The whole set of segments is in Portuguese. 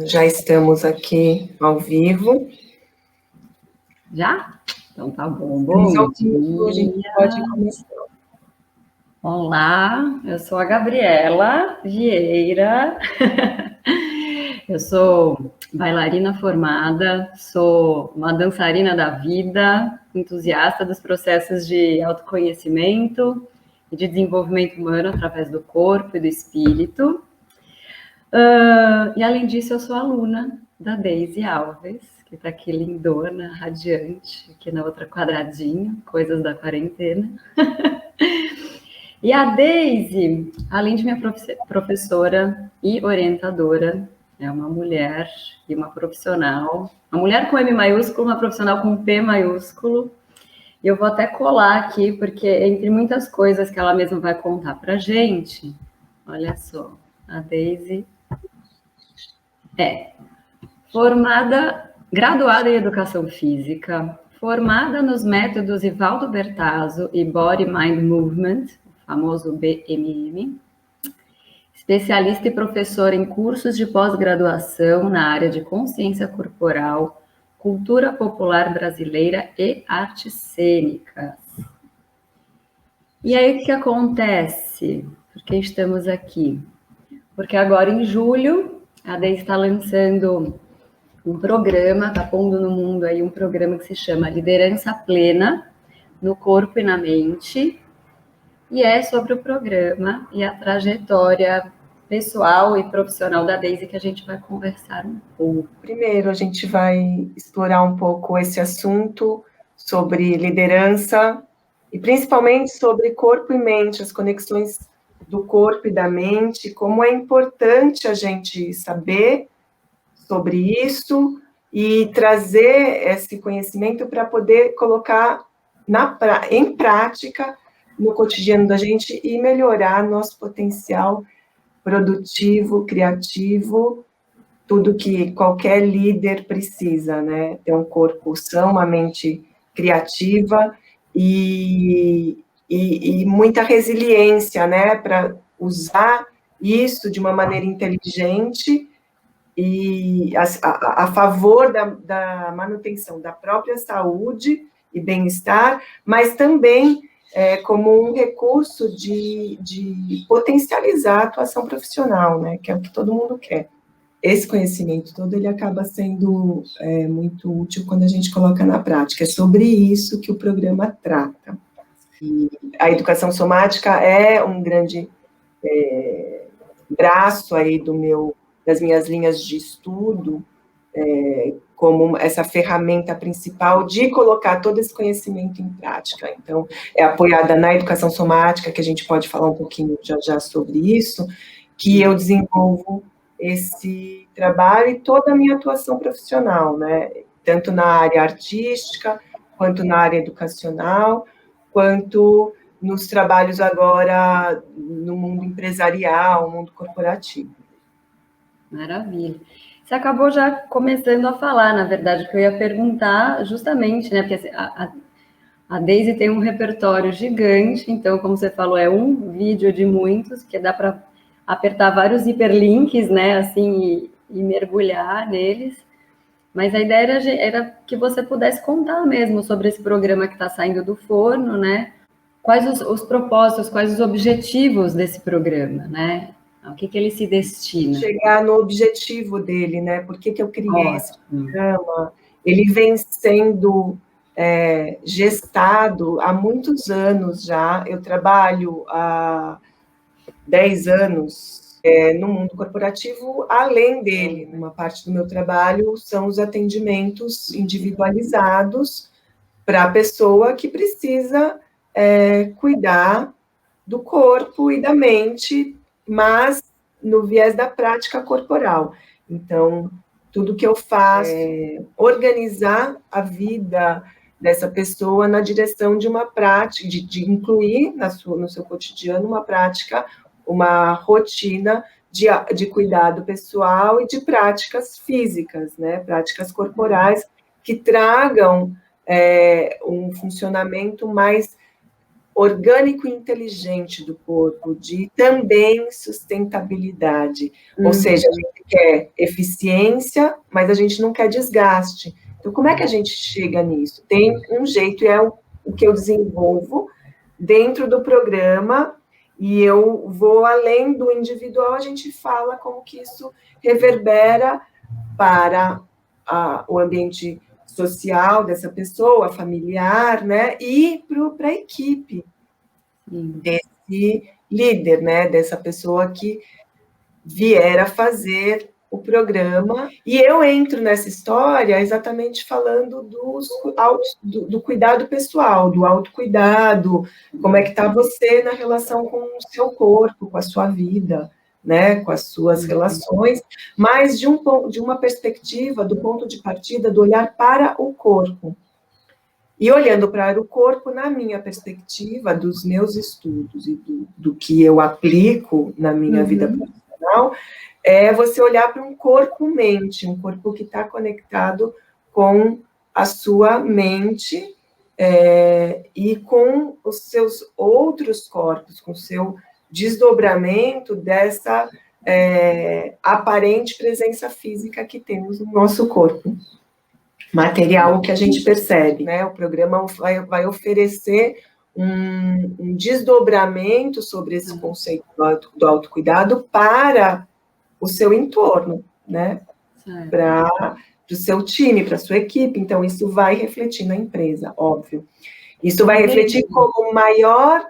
Já estamos aqui ao vivo. Já? Então tá bom. Bom dia. A gente pode começar. Olá, eu sou a Gabriela Vieira. Eu sou bailarina formada, sou uma dançarina da vida, entusiasta dos processos de autoconhecimento e de desenvolvimento humano através do corpo e do espírito. E além disso, eu sou aluna da Deise Alves, que está aqui lindona, radiante, aqui na outra quadradinho, coisas da quarentena. E a Deise, além de minha professora e orientadora, é uma mulher e uma profissional, uma mulher com M maiúsculo, uma profissional com P maiúsculo. E eu vou até colar aqui, porque entre muitas coisas que ela mesma vai contar pra gente, olha só, a Deise graduada em Educação Física, formada nos métodos Ivaldo Bertazzo e Body Mind Movement, o famoso BMM, especialista e professora em cursos de pós-graduação na área de consciência corporal, cultura popular brasileira e artes cênicas. E aí o que acontece? Por que estamos aqui? Porque agora em julho a Deise está lançando um programa, está pondo no mundo aí um programa que se chama Liderança Plena no Corpo e na Mente, e é sobre o programa e a trajetória pessoal e profissional da Deise que a gente vai conversar um pouco. Primeiro, a gente vai explorar um pouco esse assunto sobre liderança e principalmente sobre corpo e mente, as conexões do corpo e da mente, como é importante a gente saber sobre isso e trazer esse conhecimento para poder colocar em prática no cotidiano da gente e melhorar nosso potencial produtivo, criativo, tudo que qualquer líder precisa, né? Ter um corpo são, uma mente criativa e muita resiliência, né? Para usar isso de uma maneira inteligente e a favor da manutenção da própria saúde e bem-estar, mas também como um recurso de potencializar a atuação profissional, né, que é o que todo mundo quer. Esse conhecimento todo, ele acaba sendo muito útil quando a gente coloca na prática. É sobre isso que o programa trata. E a educação somática é um grande braço aí das minhas linhas de estudo, como essa ferramenta principal de colocar todo esse conhecimento em prática. Então, é apoiada na educação somática, que a gente pode falar um pouquinho já sobre isso, que eu desenvolvo esse trabalho e toda a minha atuação profissional, né? Tanto na área artística, quanto na área educacional, quanto nos trabalhos agora no mundo empresarial, mundo corporativo. Maravilha. Você acabou já começando a falar, na verdade, que eu ia perguntar justamente, né? Porque a Deise tem um repertório gigante, então, como você falou, é um vídeo de muitos, que dá para apertar vários hiperlinks, né? Assim, e mergulhar neles. Mas a ideia era que você pudesse contar mesmo sobre esse programa que está saindo do forno, né? Quais os propósitos, quais os objetivos desse programa, né? O que ele se destina? Chegar no objetivo dele, né? Por que eu criei esse programa? Ele vem sendo gestado há muitos anos já. Eu trabalho há 10 anos no mundo corporativo, além dele. Uma parte do meu trabalho são os atendimentos individualizados para a pessoa que precisa cuidar do corpo e da mente, mas no viés da prática corporal. Então, tudo que eu faço é organizar a vida dessa pessoa na direção de uma prática, de incluir no seu cotidiano uma prática, uma rotina de cuidado pessoal e de práticas físicas, né? Práticas corporais que tragam um funcionamento mais orgânico e inteligente do corpo, de também sustentabilidade. Ou seja, a gente quer eficiência, mas a gente não quer desgaste. Então, como é que a gente chega nisso? Tem um jeito, e é o que eu desenvolvo dentro do programa, e eu vou além do individual, a gente fala como que isso reverbera para o ambiente social dessa pessoa, familiar, né, e para a equipe desse líder, né, dessa pessoa que vier a fazer o programa. E eu entro nessa história exatamente falando do cuidado pessoal, do autocuidado, como é que está você na relação com o seu corpo, com a sua vida, né, com as suas relações, mas de uma perspectiva, do ponto de partida, do olhar para o corpo. E olhando para o corpo, na minha perspectiva, dos meus estudos e do que eu aplico na minha vida profissional, é você olhar para um corpo-mente, um corpo que está conectado com a sua mente e com os seus outros corpos, com o seu desdobramento dessa aparente presença física que temos no nosso corpo. Material que a gente percebe, né? O programa vai oferecer um desdobramento sobre esse conceito do autocuidado para o seu entorno, né? Para o seu time, para a sua equipe. Então, isso vai refletir na empresa, óbvio. Isso vai refletir como maior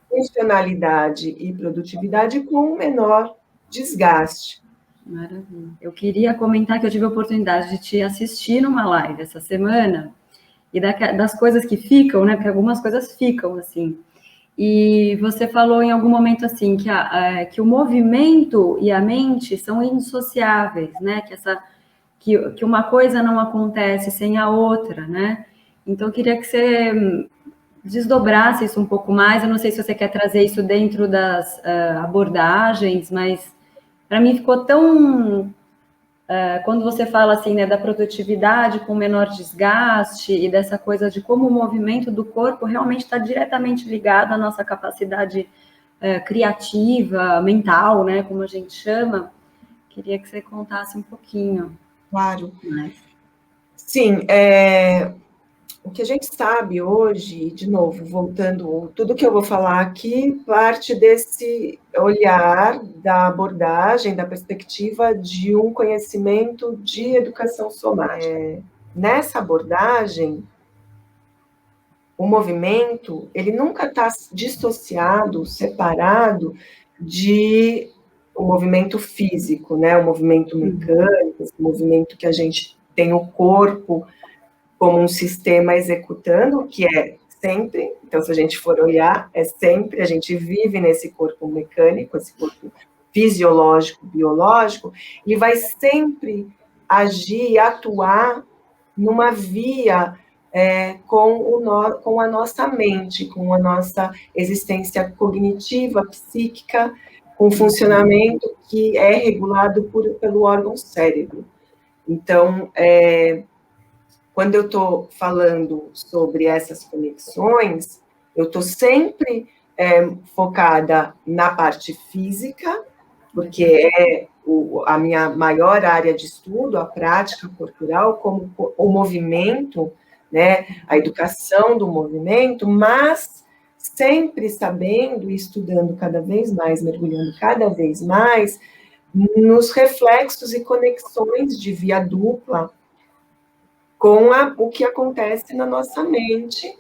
funcionalidade e produtividade com menor desgaste. Maravilha. Eu queria comentar que eu tive a oportunidade de te assistir numa live essa semana, e das coisas que ficam, né? Porque algumas coisas ficam, assim. E você falou em algum momento, assim, que o movimento e a mente são indissociáveis, né? Que uma coisa não acontece sem a outra, né? Então, eu queria que você desdobrasse isso um pouco mais. Eu não sei se você quer trazer isso dentro das abordagens, mas para mim ficou tão... quando você fala assim, né, da produtividade com menor desgaste e dessa coisa de como o movimento do corpo realmente está diretamente ligado à nossa capacidade criativa, mental, né, como a gente chama, queria que você contasse um pouquinho. Claro. Sim, o que a gente sabe hoje, de novo, voltando, tudo que eu vou falar aqui parte desse olhar da abordagem, da perspectiva de um conhecimento de educação somática. Nessa abordagem, o movimento, ele nunca está dissociado, separado de o movimento físico, né? O movimento mecânico, esse movimento que a gente tem o corpo como um sistema executando, que é sempre, então se a gente for olhar, é sempre, a gente vive nesse corpo mecânico, esse corpo fisiológico, biológico, e vai sempre agir, atuar numa via com a nossa mente, com a nossa existência cognitiva, psíquica, com um funcionamento que é regulado pelo órgão cérebro. Então, quando eu estou falando sobre essas conexões, eu estou sempre focada na parte física, porque é a minha maior área de estudo, a prática corporal, como o movimento, né, a educação do movimento, mas sempre sabendo e estudando cada vez mais, mergulhando cada vez mais nos reflexos e conexões de via dupla com o que acontece na nossa mente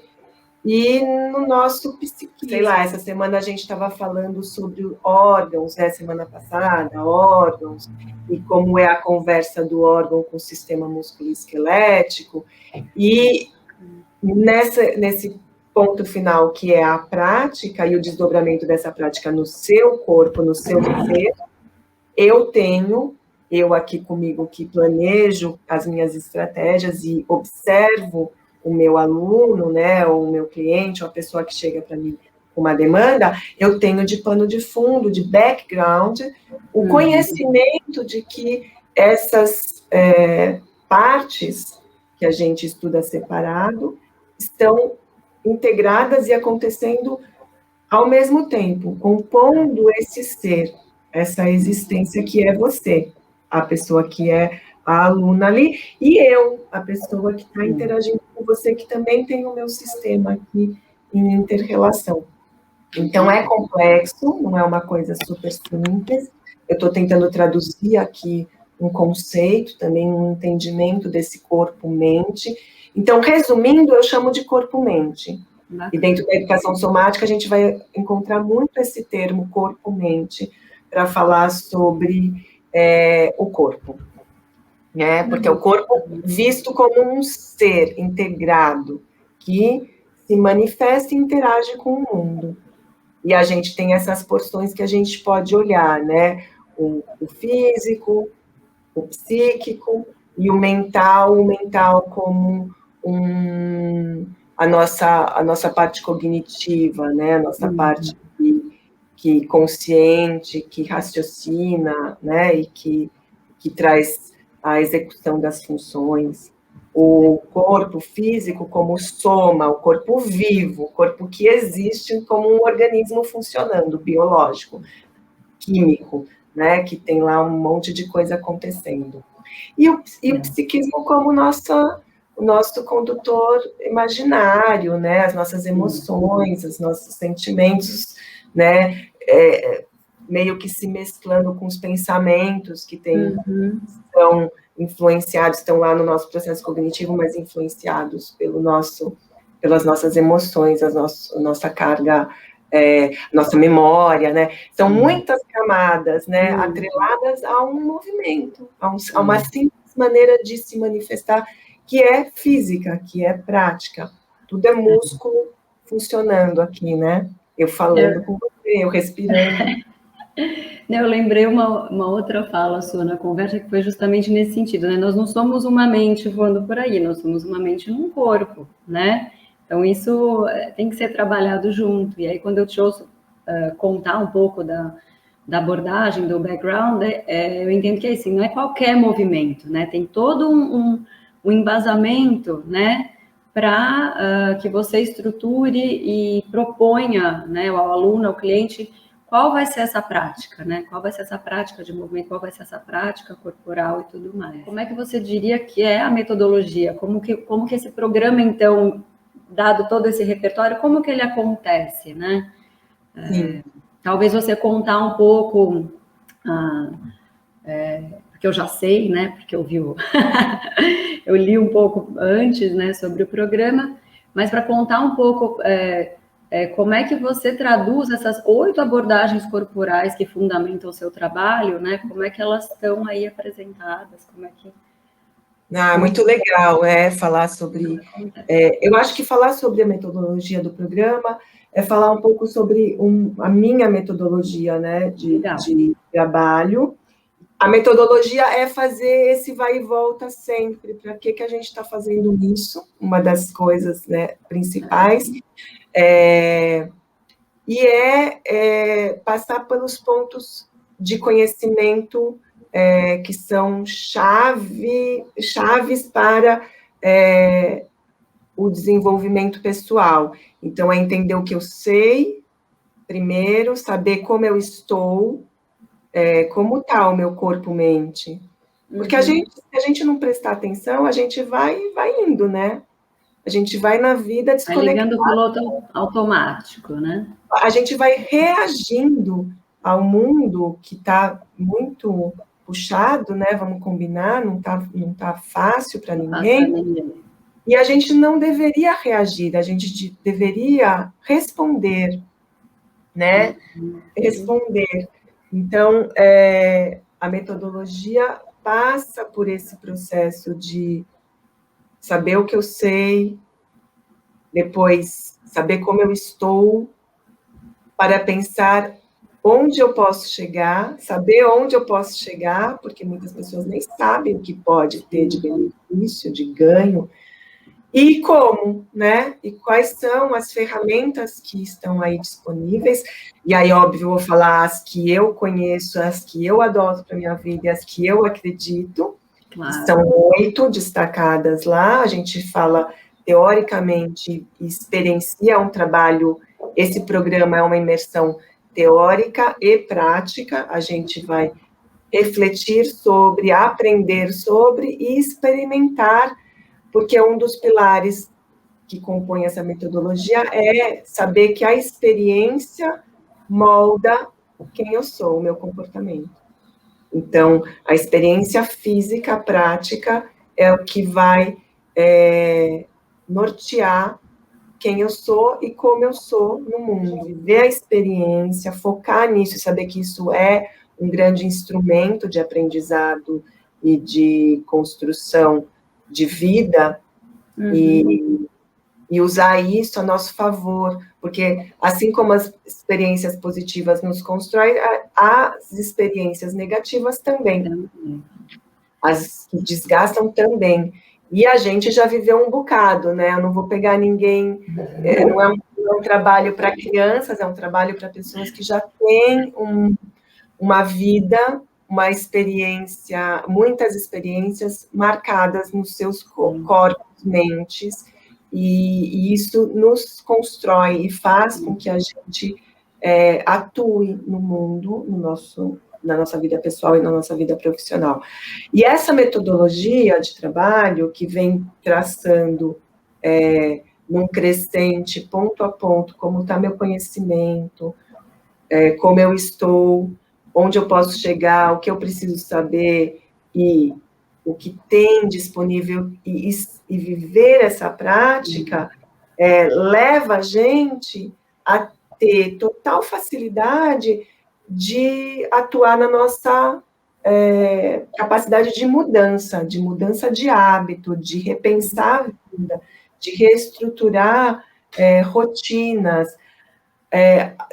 e no nosso psiquismo. Sei lá, essa semana a gente estava falando sobre órgãos, né? Semana passada, órgãos, e como é a conversa do órgão com o sistema musculoesquelético, e nesse ponto final, que é a prática e o desdobramento dessa prática no seu corpo, no seu ser, eu aqui comigo que planejo as minhas estratégias e observo o meu aluno, né, ou o meu cliente, ou a pessoa que chega para mim com uma demanda, eu tenho de pano de fundo, de background, o conhecimento de que essas partes que a gente estuda separado estão integradas e acontecendo ao mesmo tempo, compondo esse ser, essa existência que é você, a pessoa que é a aluna ali, e eu, a pessoa que está interagindo com você, que também tem o meu sistema aqui em inter-relação. Então, é complexo, não é uma coisa super simples. Eu estou tentando traduzir aqui um conceito, também um entendimento desse corpo-mente. Então, resumindo, eu chamo de corpo-mente. E dentro da educação somática, a gente vai encontrar muito esse termo corpo-mente para falar sobre o corpo. Né? Porque é o corpo visto como um ser integrado, que se manifesta e interage com o mundo. E a gente tem essas porções que a gente pode olhar, né? O físico, o psíquico e o mental como a nossa parte cognitiva, né? A nossa parte que consciente, que raciocina, né? E que traz a execução das funções. O corpo físico como soma, o corpo vivo, o corpo que existe como um organismo funcionando, biológico, químico, né, que tem lá um monte de coisa acontecendo. E o psiquismo como o nosso condutor imaginário, né, as nossas emoções, os nossos sentimentos, né, meio que se mesclando com os pensamentos que são influenciados, estão lá no nosso processo cognitivo, mas influenciados pelas nossas emoções, a nossa carga, nossa memória, né? São muitas camadas, né? Atreladas a um movimento, a uma simples maneira de se manifestar, que é física, que é prática. Tudo é músculo funcionando aqui, né? Eu falando com você, eu respirando. Eu lembrei uma outra fala sua na conversa que foi justamente nesse sentido, né? Nós não somos uma mente voando por aí, nós somos uma mente num corpo, né? Então, isso tem que ser trabalhado junto. E aí, quando eu te ouço contar um pouco da abordagem, do background, eu entendo que é assim, não é qualquer movimento, né? Tem todo um embasamento, né? Para que você estruture e proponha, né, ao aluno, ao cliente, qual vai ser essa prática, né? Qual vai ser essa prática de movimento, qual vai ser essa prática corporal e tudo mais. Como é que você diria que é a metodologia? Como que esse programa, então, dado todo esse repertório, como que ele acontece, né? Talvez você contar um pouco, porque eu já sei, né? Porque eu eu li um pouco antes, né, sobre o programa, mas para contar um pouco como é que você traduz essas 8 abordagens corporais que fundamentam o seu trabalho, né? Como é que elas estão aí apresentadas? Como é que... Muito legal, falar sobre... eu acho que falar sobre a metodologia do programa é falar um pouco sobre a minha metodologia, né, de trabalho. A metodologia é fazer esse vai e volta sempre. Para que a gente está fazendo isso? Uma das coisas, né, principais. Passar pelos pontos de conhecimento que são chaves para o desenvolvimento pessoal. Então, é entender o que eu sei, primeiro, saber como eu estou, como está o meu corpo-mente. Porque se a gente não prestar atenção, a gente vai indo, né? A gente vai na vida desconectado. Vai ligando o piloto automático, né? A gente vai reagindo ao mundo que está muito puxado, né? Vamos combinar, não tá fácil para ninguém. E a gente não deveria reagir, a gente deveria responder, né? Responder. Então, a metodologia passa por esse processo de saber o que eu sei, depois saber como eu estou, para pensar onde eu posso chegar, saber onde eu posso chegar, porque muitas pessoas nem sabem o que pode ter de benefício, de ganho, e como, né? E quais são as ferramentas que estão aí disponíveis. E aí, óbvio, eu vou falar as que eu conheço, as que eu adoto para a minha vida e as que eu acredito, que são 8 destacadas lá. A gente fala, teoricamente experiencia um trabalho, esse programa é uma imersão teórica e prática, a gente vai refletir sobre, aprender sobre e experimentar, porque um dos pilares que compõe essa metodologia é saber que a experiência molda quem eu sou, o meu comportamento. Então, a experiência física, prática, é o que vai nortear quem eu sou e como eu sou no mundo. Viver a experiência, focar nisso, saber que isso é um grande instrumento de aprendizado e de construção de vida, e usar isso a nosso favor, porque assim como as experiências positivas nos constroem, as experiências negativas também, as que desgastam também. E a gente já viveu um bocado, né? Eu não vou pegar ninguém, não é um trabalho para crianças, é um trabalho para pessoas que já têm uma vida, uma experiência, muitas experiências marcadas nos seus corpos, mentes, e isso nos constrói e faz com que a gente atue no mundo, na nossa vida pessoal e na nossa vida profissional. E essa metodologia de trabalho que vem traçando num crescente, ponto a ponto, como está meu conhecimento, como eu estou, onde eu posso chegar, o que eu preciso saber e o que tem disponível, e viver essa prática leva a gente a ter total facilidade de atuar na nossa capacidade de mudança de hábito, de repensar a vida, de reestruturar rotinas,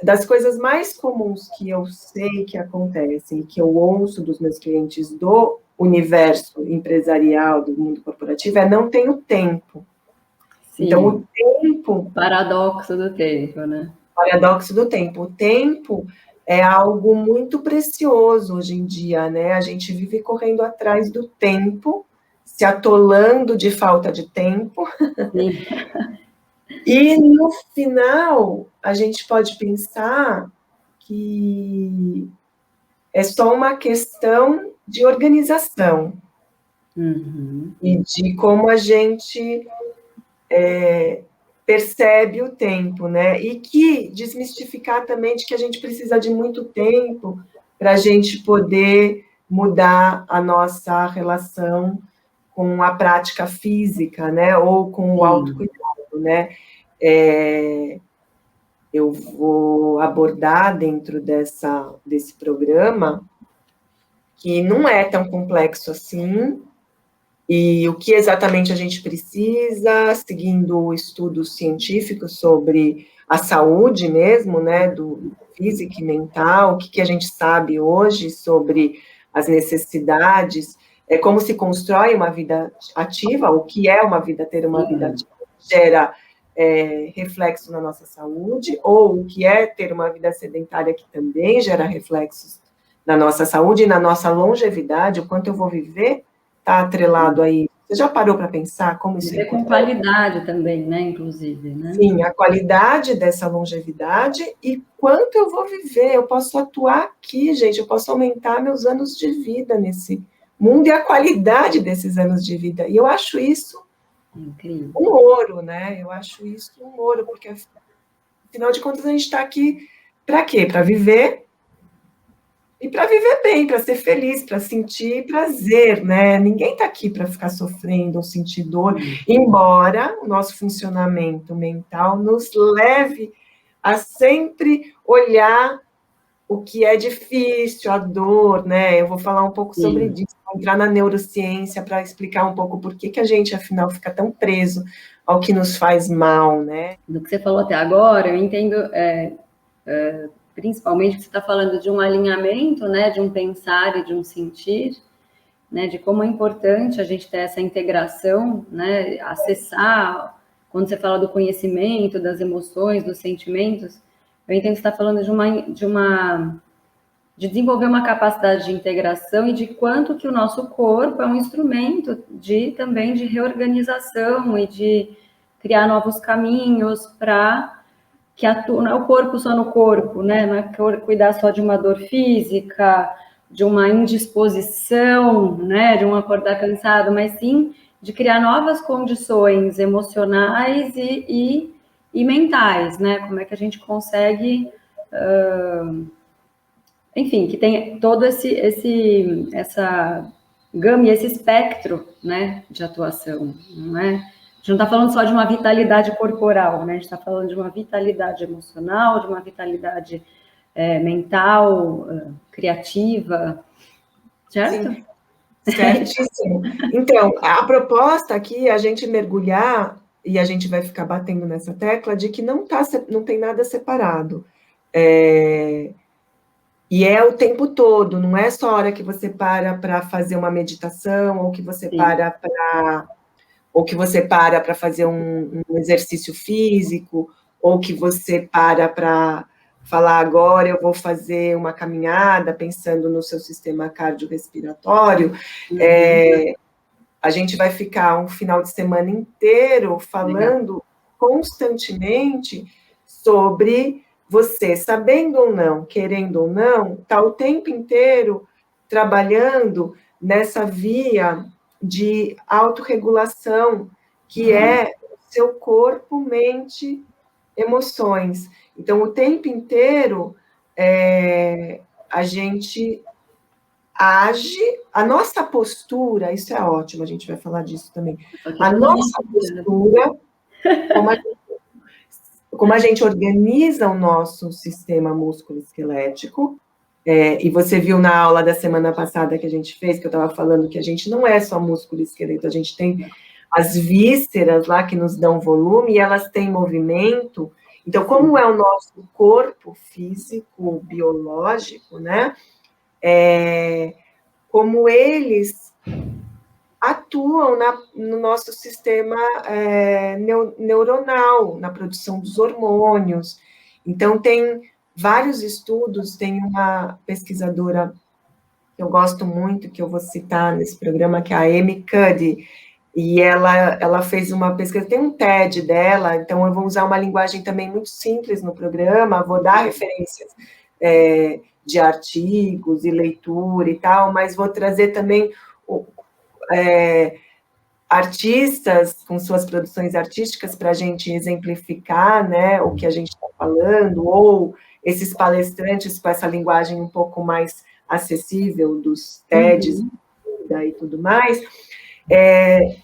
das coisas mais comuns que eu sei que acontecem, que eu ouço dos meus clientes do universo empresarial, do mundo corporativo, não tenho tempo. Sim. Então, o tempo... Paradoxo do tempo, né? Paradoxo do tempo. O tempo é algo muito precioso hoje em dia, né? A gente vive correndo atrás do tempo, se atolando de falta de tempo. Sim. E, no final, a gente pode pensar que é só uma questão de organização. E de como a gente percebe o tempo, né? E que desmistificar também de que a gente precisa de muito tempo para a gente poder mudar a nossa relação com a prática física, né? Ou com o autocuidado, né? Eu vou abordar dentro desse programa que não é tão complexo assim, e o que exatamente a gente precisa, seguindo estudos científicos sobre a saúde mesmo, né, do físico e mental, o que a gente sabe hoje sobre as necessidades, como se constrói uma vida ativa, o que é uma vida, ter uma vida ativa, gera reflexo na nossa saúde, ou o que é ter uma vida sedentária, que também gera reflexos na nossa saúde e na nossa longevidade, o quanto eu vou viver, está atrelado aí. Você já parou para pensar como isso é com qualidade também, né, inclusive, né? Sim, a qualidade dessa longevidade e quanto eu vou viver. Eu posso atuar aqui, gente, eu posso aumentar meus anos de vida nesse mundo e a qualidade desses anos de vida. E eu acho isso incrível. Um ouro, né? Eu acho isso um ouro, porque, afinal de contas, a gente está aqui para quê? Para viver. E para viver bem, para ser feliz, para sentir prazer, né? Ninguém está aqui para ficar sofrendo ou sentir dor, embora o nosso funcionamento mental nos leve a sempre olhar o que é difícil, a dor, né? Eu vou falar um pouco sobre isso, vou entrar na neurociência para explicar um pouco por que a gente, afinal, fica tão preso ao que nos faz mal, né? Do que você falou até agora, eu entendo... principalmente que você está falando de um alinhamento, né, de um pensar e de um sentir, né, de como é importante a gente ter essa integração, né, acessar, quando você fala do conhecimento, das emoções, dos sentimentos, eu entendo que você está falando de desenvolver uma capacidade de integração e de quanto que o nosso corpo é um instrumento também de reorganização e de criar novos caminhos para que não é o corpo só no corpo, né? Não é cuidar só de uma dor física, de uma indisposição, né? De um acordar cansado, mas sim de criar novas condições emocionais e mentais, né? Como é que a gente consegue, enfim, que tem todo essa gama e esse espectro, né, de atuação, não é? A gente não está falando só de uma vitalidade corporal, né? A gente está falando de uma vitalidade emocional, de uma vitalidade mental, criativa, certo? Sim, certíssimo. Então, a proposta aqui é a gente mergulhar, e a gente vai ficar batendo nessa tecla, de que não tem nada separado. E é o tempo todo, não é só a hora que você para fazer uma meditação, ou que você para fazer um exercício físico, ou que você para falar agora eu vou fazer uma caminhada, pensando no seu sistema cardiorrespiratório. A gente vai ficar um final de semana inteiro falando constantemente sobre você, sabendo ou não, querendo ou não, está o tempo inteiro trabalhando nessa via de autorregulação, que é o seu corpo, mente, emoções. Então, o tempo inteiro, a gente age, a nossa postura, isso é ótimo, a gente vai falar disso também, a nossa postura, como a gente organiza o nosso sistema músculo-esquelético, e você viu na aula da semana passada que a gente fez, que eu estava falando que a gente não é só músculo e esqueleto, a gente tem as vísceras lá que nos dão volume, e elas têm movimento. Então, como é o nosso corpo físico, biológico, né? Como eles atuam no nosso sistema neuronal, na produção dos hormônios. Então, tem vários estudos, tem uma pesquisadora que eu gosto muito, que eu vou citar nesse programa, que é a Amy Cuddy, e ela fez uma pesquisa, tem um TED dela, então eu vou usar uma linguagem também muito simples no programa, vou dar referências de artigos e leitura e tal, mas vou trazer também artistas com suas produções artísticas para a gente exemplificar, né, o que a gente está falando, ou esses palestrantes com essa linguagem um pouco mais acessível dos TEDs e tudo mais,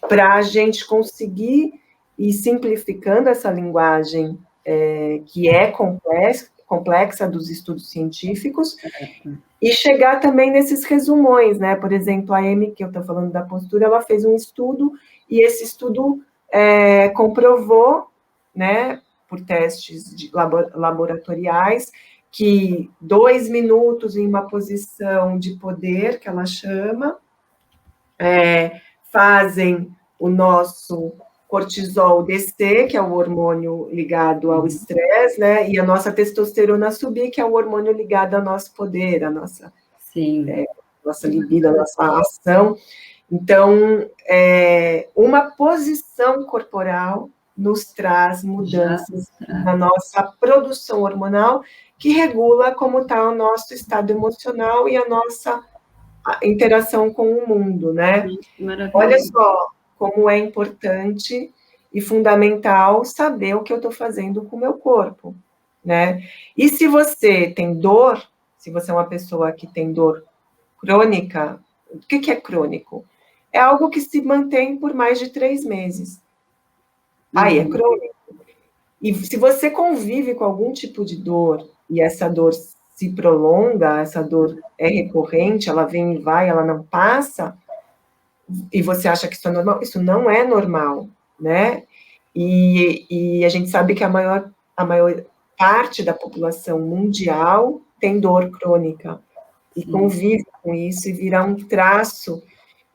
para a gente conseguir ir simplificando essa linguagem que é complexa dos estudos científicos, e chegar também nesses resumões, né? Por exemplo, a Amy, que eu estou falando da postura, ela fez um estudo, e esse estudo comprovou, né, por testes laboratoriais, que 2 minutos em uma posição de poder, que ela chama, fazem o nosso cortisol descer, que é o hormônio ligado ao estresse, né? E a nossa testosterona subir, que é o hormônio ligado ao nosso poder, a nossa, nossa libido, a nossa ação. Então, uma posição corporal nos traz mudanças na nossa produção hormonal, que regula como está o nosso estado emocional e a nossa interação com o mundo, né? Olha só como é importante e fundamental saber o que eu estou fazendo com o meu corpo, né? E se você tem dor, se você é uma pessoa que tem dor crônica, o que é crônico? É algo que se mantém por mais de 3 meses. Aí é crônico. E se você convive com algum tipo de dor, e essa dor se prolonga, essa dor é recorrente, ela vem e vai, ela não passa, e você acha que isso é normal, isso não é normal, né? E a gente sabe que a maior parte da população mundial tem dor crônica, e convive com isso, e vira um traço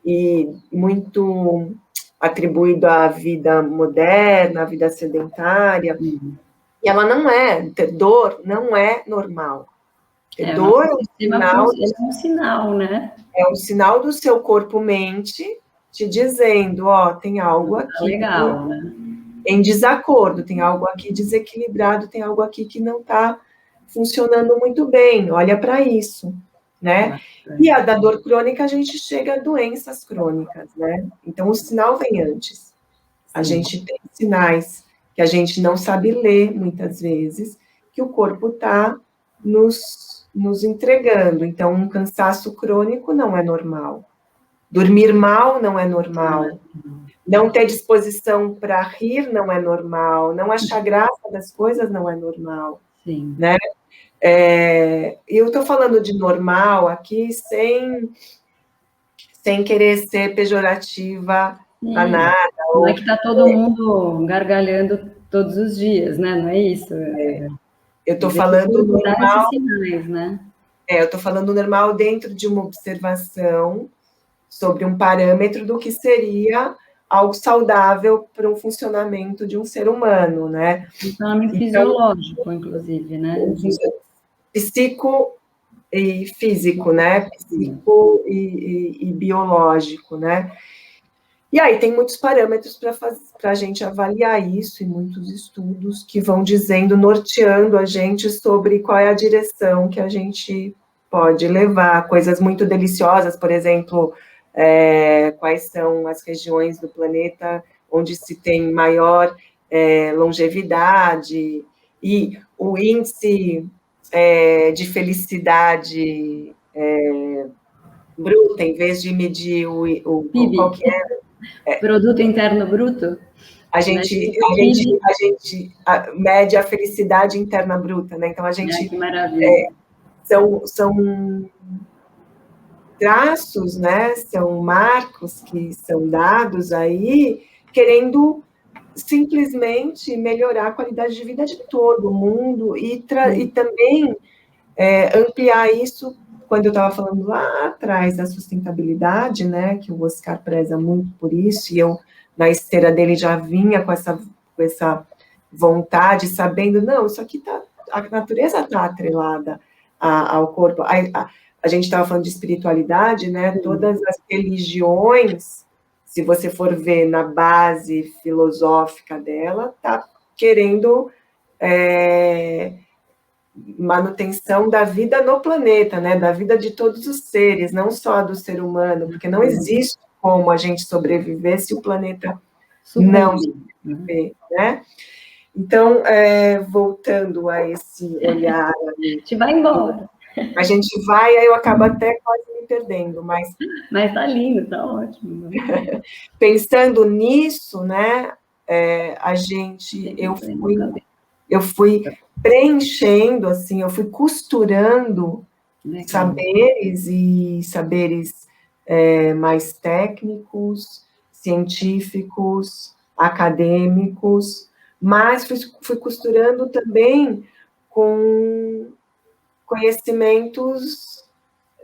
e muito atribuído à vida moderna, à vida sedentária, e ela não é, ter dor não é normal. Ter dor é um sinal, né? É um sinal do seu corpo-mente te dizendo, ó, tem algo aqui. Legal, né? em desacordo, tem algo aqui desequilibrado, tem algo aqui que não está funcionando muito bem, olha para isso, né? E a da dor crônica, a gente chega a doenças crônicas, né? Então, o sinal vem antes. A gente tem sinais que a gente não sabe ler, muitas vezes, que o corpo está nos entregando. Então, um cansaço crônico não é normal. Dormir mal não é normal. Não ter disposição para rir não é normal. Não achar graça das coisas não é normal. Sim. Né? Eu estou falando de normal aqui sem querer ser pejorativa a nada. Não é que está todo mundo gargalhando todos os dias, né? Não é isso. Eu estou falando normal. Esses sinais, né? Eu estou falando normal dentro de uma observação sobre um parâmetro do que seria algo saudável para um funcionamento de um ser humano, né? Funcionamento fisiológico, inclusive, né? Psico e físico, né? Psico e biológico, né? E aí tem muitos parâmetros para a gente avaliar isso, e muitos estudos que vão dizendo, norteando a gente sobre qual é a direção que a gente pode levar. Coisas muito deliciosas, por exemplo, quais são as regiões do planeta onde se tem maior longevidade, e o índice de felicidade bruta, em vez de medir qual que é? Produto Interno Bruto? A gente mede a felicidade interna bruta, né? Então, a gente... Que maravilha. São traços, né? São marcos que são dados aí, querendo simplesmente melhorar a qualidade de vida de todo mundo e também ampliar isso. Quando eu estava falando lá atrás da sustentabilidade, né, que o Oscar preza muito por isso, e eu, na esteira dele, já vinha com essa vontade, sabendo, não, isso aqui a natureza está atrelada ao corpo. A gente estava falando de espiritualidade, né, todas as religiões, se você for ver na base filosófica dela, está querendo... manutenção da vida no planeta, né? Da vida de todos os seres, não só do ser humano, porque não existe como a gente sobreviver se o planeta não sobreviver, né? Então, voltando a esse olhar... A gente vai embora. A gente vai, aí eu acabo até quase me perdendo, mas... Mas tá lindo, tá ótimo. Pensando nisso, né? Eu fui preenchendo, assim, eu fui costurando saberes mais técnicos, científicos, acadêmicos, mas fui costurando também com conhecimentos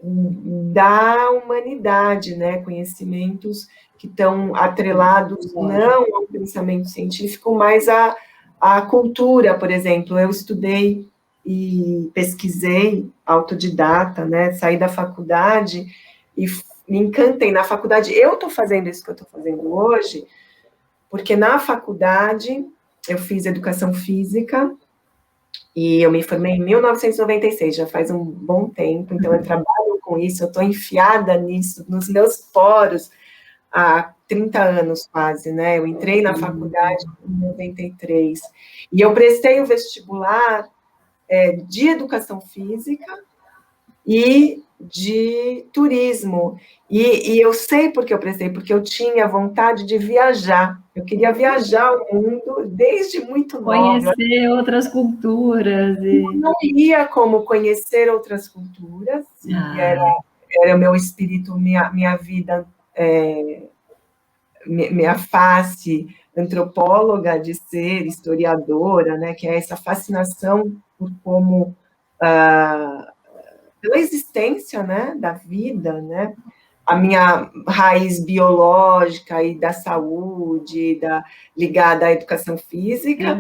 da humanidade, né? Conhecimentos que estão atrelados não ao pensamento científico, mas à cultura, por exemplo. Eu estudei e pesquisei autodidata, né? Saí da faculdade e me encantei na faculdade. Eu estou fazendo isso que eu estou fazendo hoje, porque na faculdade eu fiz educação física e eu me formei em 1996, já faz um bom tempo, então eu trabalho com isso, eu estou enfiada nisso, nos meus poros, há 30 anos quase, né? Eu entrei na faculdade em 93, e eu prestei o vestibular de educação física e de turismo, e eu sei por que eu prestei, porque eu tinha vontade de viajar, eu queria viajar o mundo desde muito nova. Conhecer outras culturas. Eu não ia como conhecer outras culturas, era o meu espírito, minha vida, minha face antropóloga de ser historiadora, né, que é essa fascinação por como... pela existência, né, da vida, né, a minha raiz biológica e da saúde, ligada à educação física,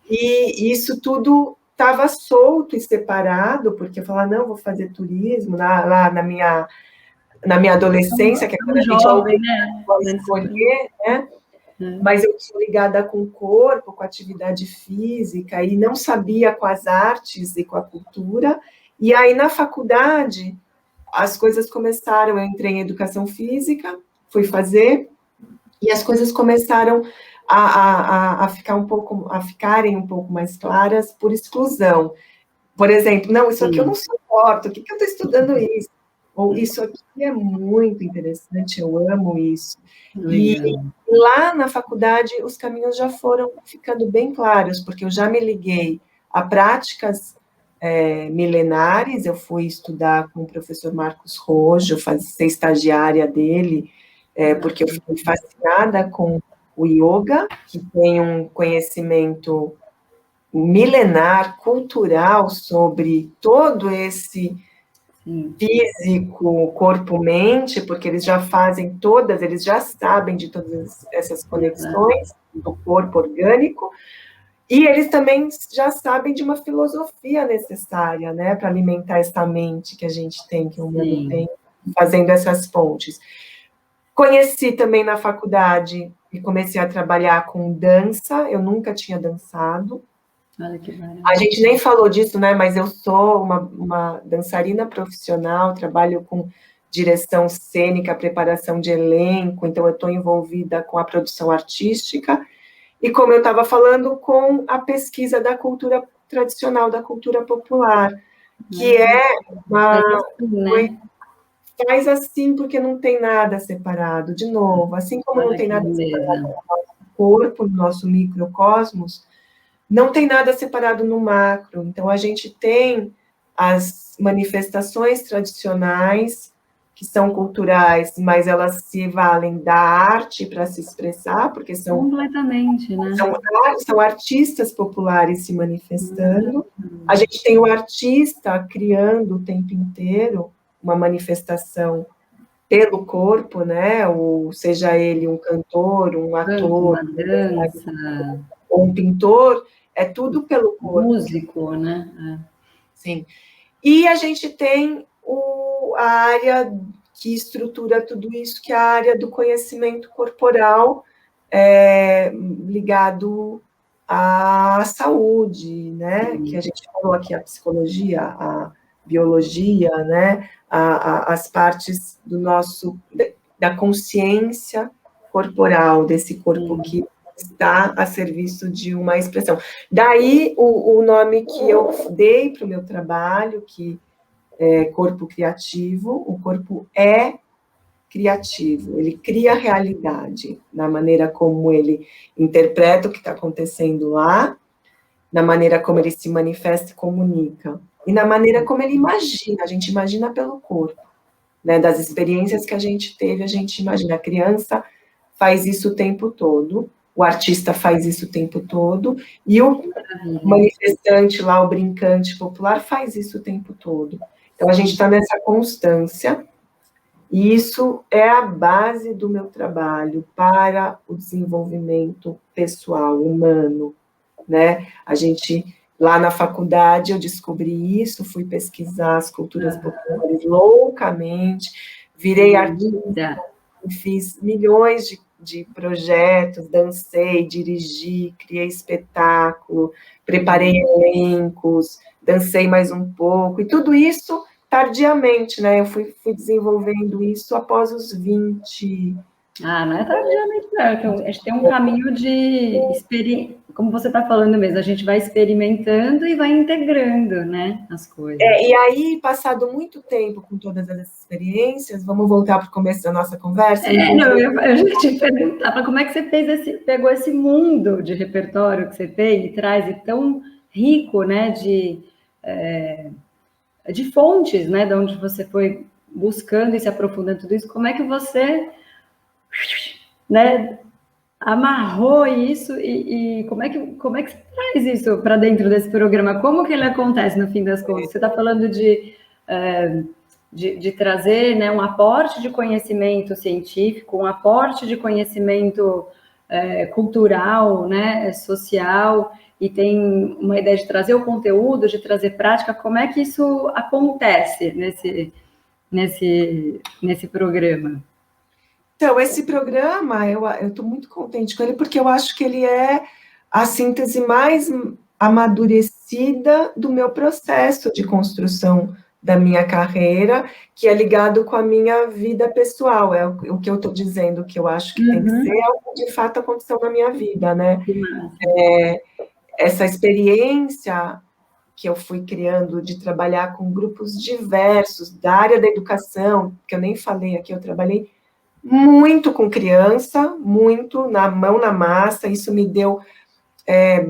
e isso tudo estava solto e separado, porque eu falava, não, vou fazer turismo, lá na minha adolescência, que é quando a gente jovem, né? pode escolher, né? mas eu sou ligada com o corpo, com a atividade física, e não sabia com as artes e com a cultura. E aí, na faculdade, as coisas começaram, eu entrei em educação física, fui fazer, e as coisas começaram a ficarem um pouco mais claras por exclusão. Por exemplo, não, isso aqui eu não suporto, o que eu estou estudando isso? Ou isso aqui é muito interessante, eu amo isso. E lá na faculdade, os caminhos já foram ficando bem claros, porque eu já me liguei a práticas milenares, eu fui estudar com o professor Marcos Rojo, ser estagiária dele, porque eu fiquei fascinada com o yoga, que tem um conhecimento milenar, cultural, sobre todo esse físico, corpo-mente, porque eles já fazem todas, eles já sabem de todas essas conexões do corpo orgânico, e eles também já sabem de uma filosofia necessária, né, para alimentar essa mente que a gente tem, que o humano tem, fazendo essas pontes. Conheci também na faculdade e comecei a trabalhar com dança, eu nunca tinha dançado. Olha que maravilha. A gente nem falou disso, né, mas eu sou uma dançarina profissional, trabalho com direção cênica, preparação de elenco, então eu estou envolvida com a produção artística, e como eu estava falando, com a pesquisa da cultura tradicional, da cultura popular, que é uma... Faz assim, porque não tem nada separado. De novo, assim como não tem nada separado no nosso corpo, no nosso microcosmos, não tem nada separado no macro. Então, a gente tem as manifestações tradicionais, que são culturais, mas elas se valem da arte para se expressar, porque são... Completamente, né? São artistas populares se manifestando. A gente tem o artista criando o tempo inteiro uma manifestação pelo corpo, né? Ou seja ele um cantor, um ator, uma dança, ou um pintor, é tudo pelo corpo. Músico, né? Sim. E a gente tem a área que estrutura tudo isso, que é a área do conhecimento corporal, ligado à saúde, né? Que a gente falou aqui, a psicologia, a biologia, né? As partes do nosso, da consciência corporal, desse corpo que está a serviço de uma expressão. Daí o nome que eu dei para o meu trabalho, que é corpo criativo. O corpo é criativo, ele cria realidade na maneira como ele interpreta o que está acontecendo lá, na maneira como ele se manifesta e comunica, e na maneira como ele imagina. A gente imagina pelo corpo, né? Das experiências que a gente teve, a gente imagina. A criança faz isso o tempo todo, o artista faz isso o tempo todo, e o manifestante lá, o brincante popular, faz isso o tempo todo. Então, a gente está nessa constância, e isso é a base do meu trabalho para o desenvolvimento pessoal, humano, né? A gente, lá na faculdade, eu descobri isso, fui pesquisar as culturas populares loucamente, virei artista, fiz milhões de projetos, dancei, dirigi, criei espetáculo, preparei elencos, dancei mais um pouco, e tudo isso tardiamente, né? Eu fui desenvolvendo isso após os 20. Não é tardiamente, não. A gente tem um caminho de como você está falando mesmo, a gente vai experimentando e vai integrando, né, as coisas. E aí, passado muito tempo com todas essas experiências, vamos voltar para o começo da nossa conversa? Eu já te perguntava como é que você pegou esse mundo de repertório que você tem e traz, e tão rico, né, de fontes, né, de onde você foi buscando e se aprofundando tudo isso, como é que você, né, amarrou isso e como é que você traz isso para dentro desse programa? Como que ele acontece no fim das contas? Você está falando de trazer, né, um aporte de conhecimento científico, um aporte de conhecimento cultural, né, social, e tem uma ideia de trazer o conteúdo, de trazer prática. Como é que isso acontece nesse programa? Então, esse programa, eu estou muito contente com ele, porque eu acho que ele é a síntese mais amadurecida do meu processo de construção da minha carreira, que é ligado com a minha vida pessoal, é o que eu estou dizendo, que eu acho que tem que ser, é o que de fato aconteceu na minha vida, né? Essa experiência que eu fui criando de trabalhar com grupos diversos da área da educação, que eu nem falei aqui, eu trabalhei muito com criança, muito na mão na massa, isso me deu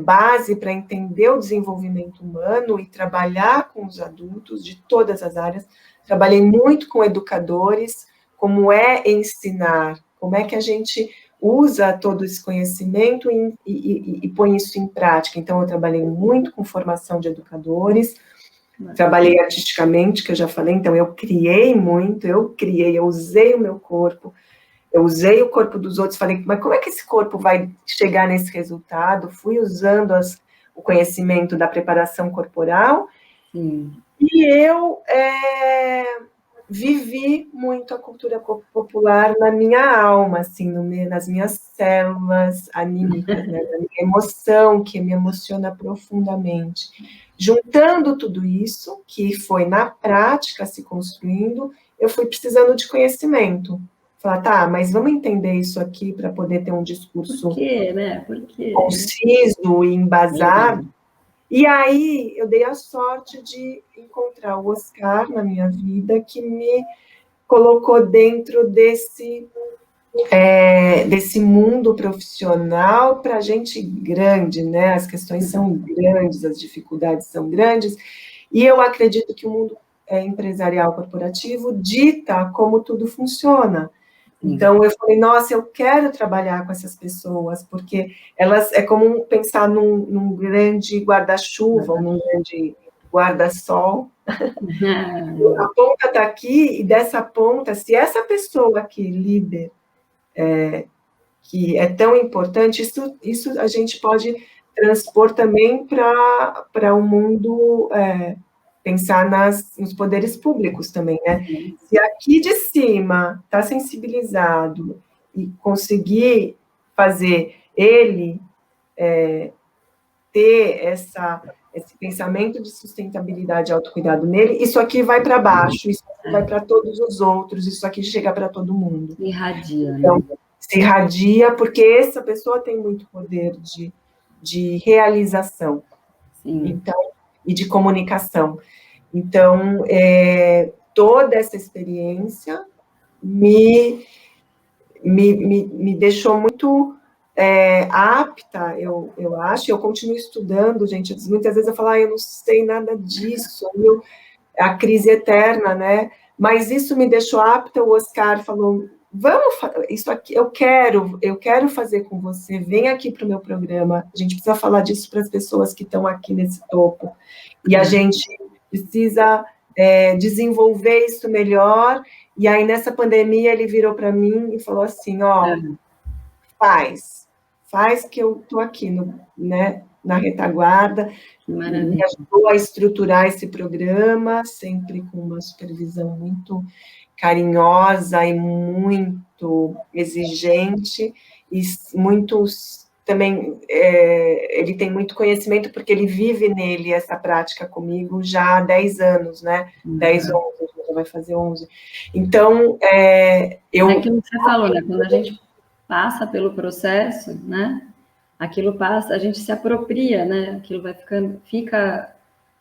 base para entender o desenvolvimento humano e trabalhar com os adultos de todas as áreas. Trabalhei muito com educadores, como é ensinar, como é que a gente usa todo esse conhecimento e põe isso em prática. Então, eu trabalhei muito com formação de educadores, trabalhei artisticamente, que eu já falei, então eu criei muito, eu usei o meu corpo, eu usei o corpo dos outros, falei, mas como é que esse corpo vai chegar nesse resultado? Fui usando o conhecimento da preparação corporal, e eu vivi muito a cultura popular na minha alma, assim, nas minhas células anímicas, né, na minha emoção, que me emociona profundamente. Juntando tudo isso, que foi na prática se construindo, eu fui precisando de conhecimento. Falar, tá, mas vamos entender isso aqui para poder ter um discurso Por quê, né? Por quê? Conciso e embasado. E aí eu dei a sorte de encontrar o Oscar na minha vida, que me colocou dentro desse mundo profissional para gente grande, né? As questões são grandes, as dificuldades são grandes, e eu acredito que o mundo empresarial corporativo dita como tudo funciona. Então, eu falei, nossa, eu quero trabalhar com essas pessoas, porque elas, é como pensar num grande guarda-chuva, ou num grande guarda-sol. A ponta está aqui, e dessa ponta, se essa pessoa aqui, líder, que é tão importante, isso a gente pode transpor também para o mundo, pensar nos poderes públicos também, né? Se aqui de cima está sensibilizado e conseguir fazer ele ter esse pensamento de sustentabilidade e autocuidado nele, isso aqui vai para baixo, isso aqui vai para todos os outros, isso aqui chega para todo mundo. Irradia, então, né? Se irradia, porque essa pessoa tem muito poder de realização. Então, e de comunicação. Então, toda essa experiência me deixou muito apta, eu acho, eu continuo estudando, gente, muitas vezes eu falo, eu não sei nada disso, a crise eterna, né? Mas isso me deixou apta, o Oscar falou, vamos, isso aqui, eu quero fazer com você, vem aqui para o meu programa, a gente precisa falar disso para as pessoas que estão aqui nesse topo, e a gente precisa desenvolver isso melhor, e aí nessa pandemia ele virou para mim e falou assim, faz que eu estou aqui, né, na retaguarda, me ajudou a estruturar esse programa, sempre com uma supervisão muito carinhosa e muito exigente, e também, ele tem muito conhecimento, porque ele vive nele essa prática comigo já há 10 anos, né? 10, 11, já vai fazer 11. Então, É aquilo que você falou, né? Quando a gente passa pelo processo, né? Aquilo passa, a gente se apropria, né? Aquilo vai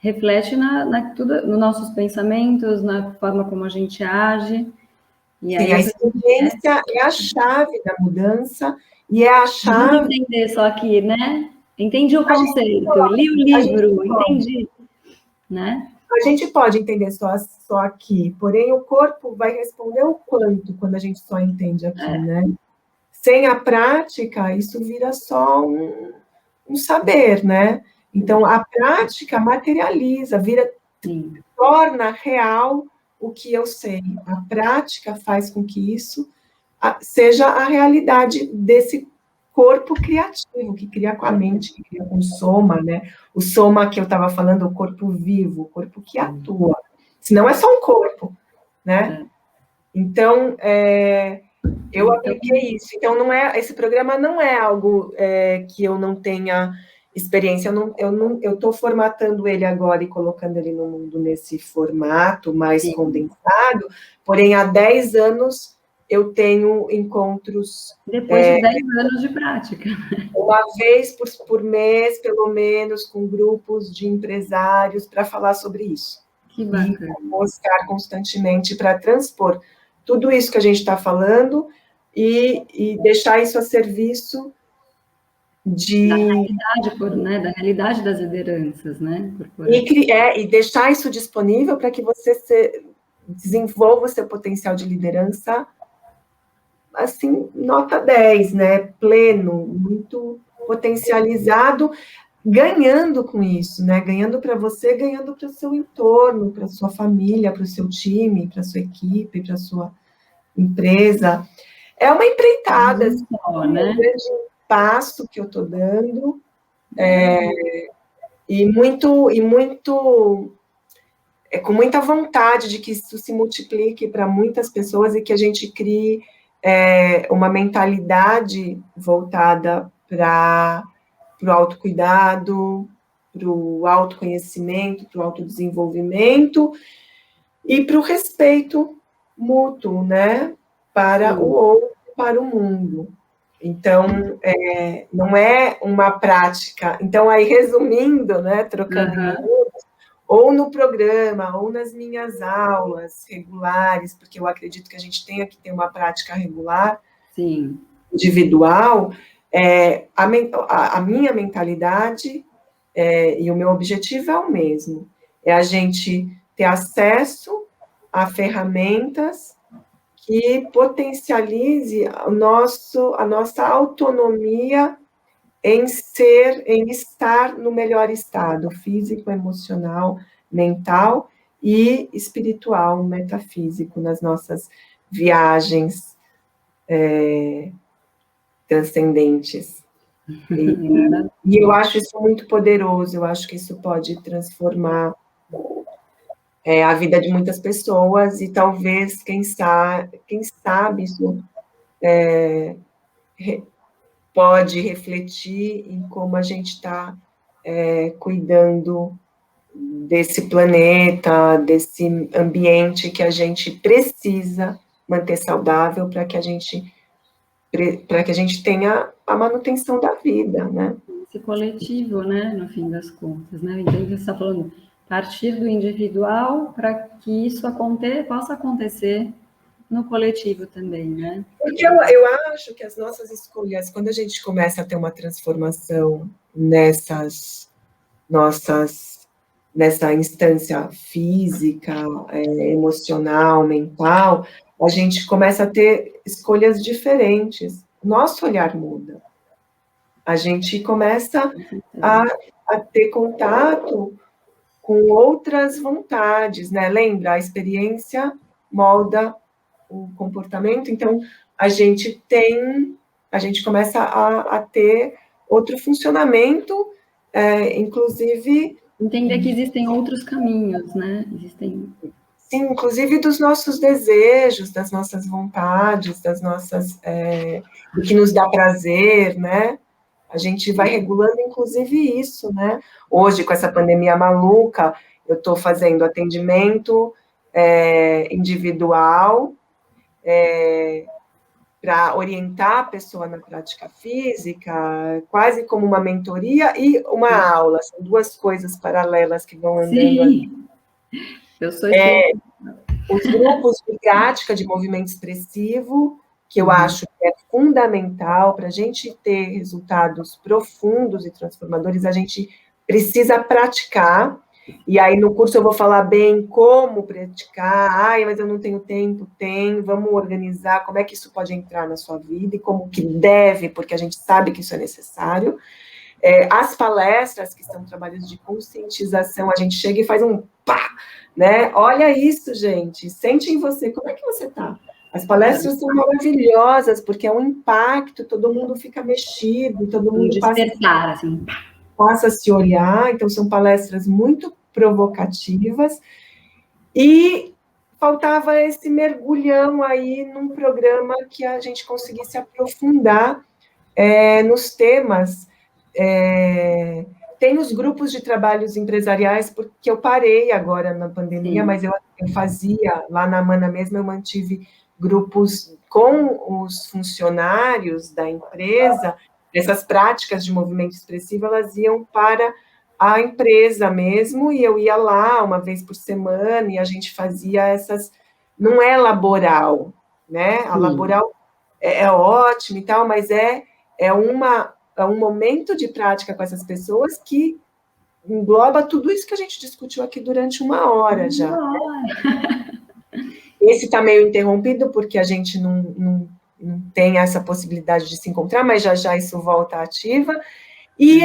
reflete tudo, nos nossos pensamentos, na forma como a gente age. E aí, a experiência é a chave da mudança, e é a chave... Vamos entender só aqui, né? Entendi o conceito, li o livro, entendi, né? A gente pode entender só aqui, porém o corpo vai responder o quanto quando a gente só entende aqui, né? Sem a prática, isso vira só um saber, né? Então, a prática materializa, torna real o que eu sei. A prática faz com que isso seja a realidade desse corpo criativo, que cria com a mente, que cria com o soma, né? O soma que eu estava falando, o corpo vivo, o corpo que atua. Senão é só um corpo, né? Então, Eu apliquei isso. Então, esse programa não é algo que eu não tenha experiência. Eu estou formatando ele agora e colocando ele no mundo nesse formato mais condensado, porém, há 10 anos eu tenho encontros... Depois de 10 anos de prática. Uma vez por mês, pelo menos, com grupos de empresários para falar sobre isso. Que bacana. E mostrar constantemente para transpor tudo isso que a gente está falando e deixar isso a serviço da realidade, né? Da realidade das lideranças, né? E deixar isso disponível para que você desenvolva o seu potencial de liderança, assim, nota 10, né? Pleno, muito potencializado, ganhando com isso, né? Ganhando para você, ganhando para o seu entorno, para a sua família, para o seu time, para a sua equipe, para a sua empresa. É uma empreitada, assim, um grande passo que eu estou dando, e com muita vontade de que isso se multiplique para muitas pessoas e que a gente crie uma mentalidade voltada para o autocuidado, para o autoconhecimento, para o autodesenvolvimento e para o respeito mútuo, né? Para o outro, para o mundo. Então, não é uma prática. Então, aí, resumindo, né, trocando em miúdos, ou no programa, ou nas minhas aulas regulares, porque eu acredito que a gente tenha que ter uma prática regular, sim, individual, a minha mentalidade e o meu objetivo é o mesmo, é a gente ter acesso a ferramentas que potencialize a nossa autonomia em estar no melhor estado físico, emocional, mental e espiritual, metafísico, nas nossas viagens transcendentes. E eu acho isso muito poderoso, eu acho que isso pode transformar a vida de muitas pessoas e talvez, quem sabe isso pode refletir em como a gente está cuidando desse planeta, desse ambiente que a gente precisa manter saudável para que a gente tenha a manutenção da vida, né? Esse coletivo, né, no fim das contas, né? Então, você está falando, partir do individual para que isso possa acontecer no coletivo também, né? Porque eu acho que as nossas escolhas, quando a gente começa a ter uma transformação nessa instância física, emocional, mental, a gente começa a ter escolhas diferentes. Nosso olhar muda. A gente começa a ter contato com outras vontades, né? Lembra, a experiência molda o comportamento, então a gente começa a ter outro funcionamento, inclusive... Entender que existem outros caminhos, né? Sim, inclusive dos nossos desejos, das nossas vontades, do que nos dá prazer, né? A gente vai regulando, inclusive, isso, né? Hoje, com essa pandemia maluca, eu estou fazendo atendimento individual para orientar a pessoa na prática física, quase como uma mentoria e uma aula. São duas coisas paralelas que vão andando ali. Eu sou os grupos de prática de movimento expressivo, que eu acho que é fundamental para a gente ter resultados profundos e transformadores, a gente precisa praticar. E aí, no curso, eu vou falar bem como praticar. Ai, mas eu não tenho tempo. Vamos organizar como é que isso pode entrar na sua vida e como que deve, porque a gente sabe que isso é necessário. As palestras, que são trabalhos de conscientização, a gente chega e faz um pá, né? Olha isso, gente, sente em você, como é que você está? As palestras são maravilhosas, porque é um impacto, todo mundo fica mexido, todo mundo passa a se olhar, então são palestras muito provocativas, e faltava esse mergulhão aí num programa que a gente conseguisse aprofundar nos temas. Tem os grupos de trabalhos empresariais, porque eu parei agora na pandemia, mas eu fazia, lá na Mana mesmo, eu mantive grupos com os funcionários da empresa. Essas práticas de movimento expressivo, elas iam para a empresa mesmo, e eu ia lá uma vez por semana, e a gente fazia essas... Não é laboral, né? A laboral é ótimo e tal, mas é um momento de prática com essas pessoas que engloba tudo isso que a gente discutiu aqui durante uma hora já. Esse está meio interrompido, porque a gente não tem essa possibilidade de se encontrar, mas já isso volta ativa. E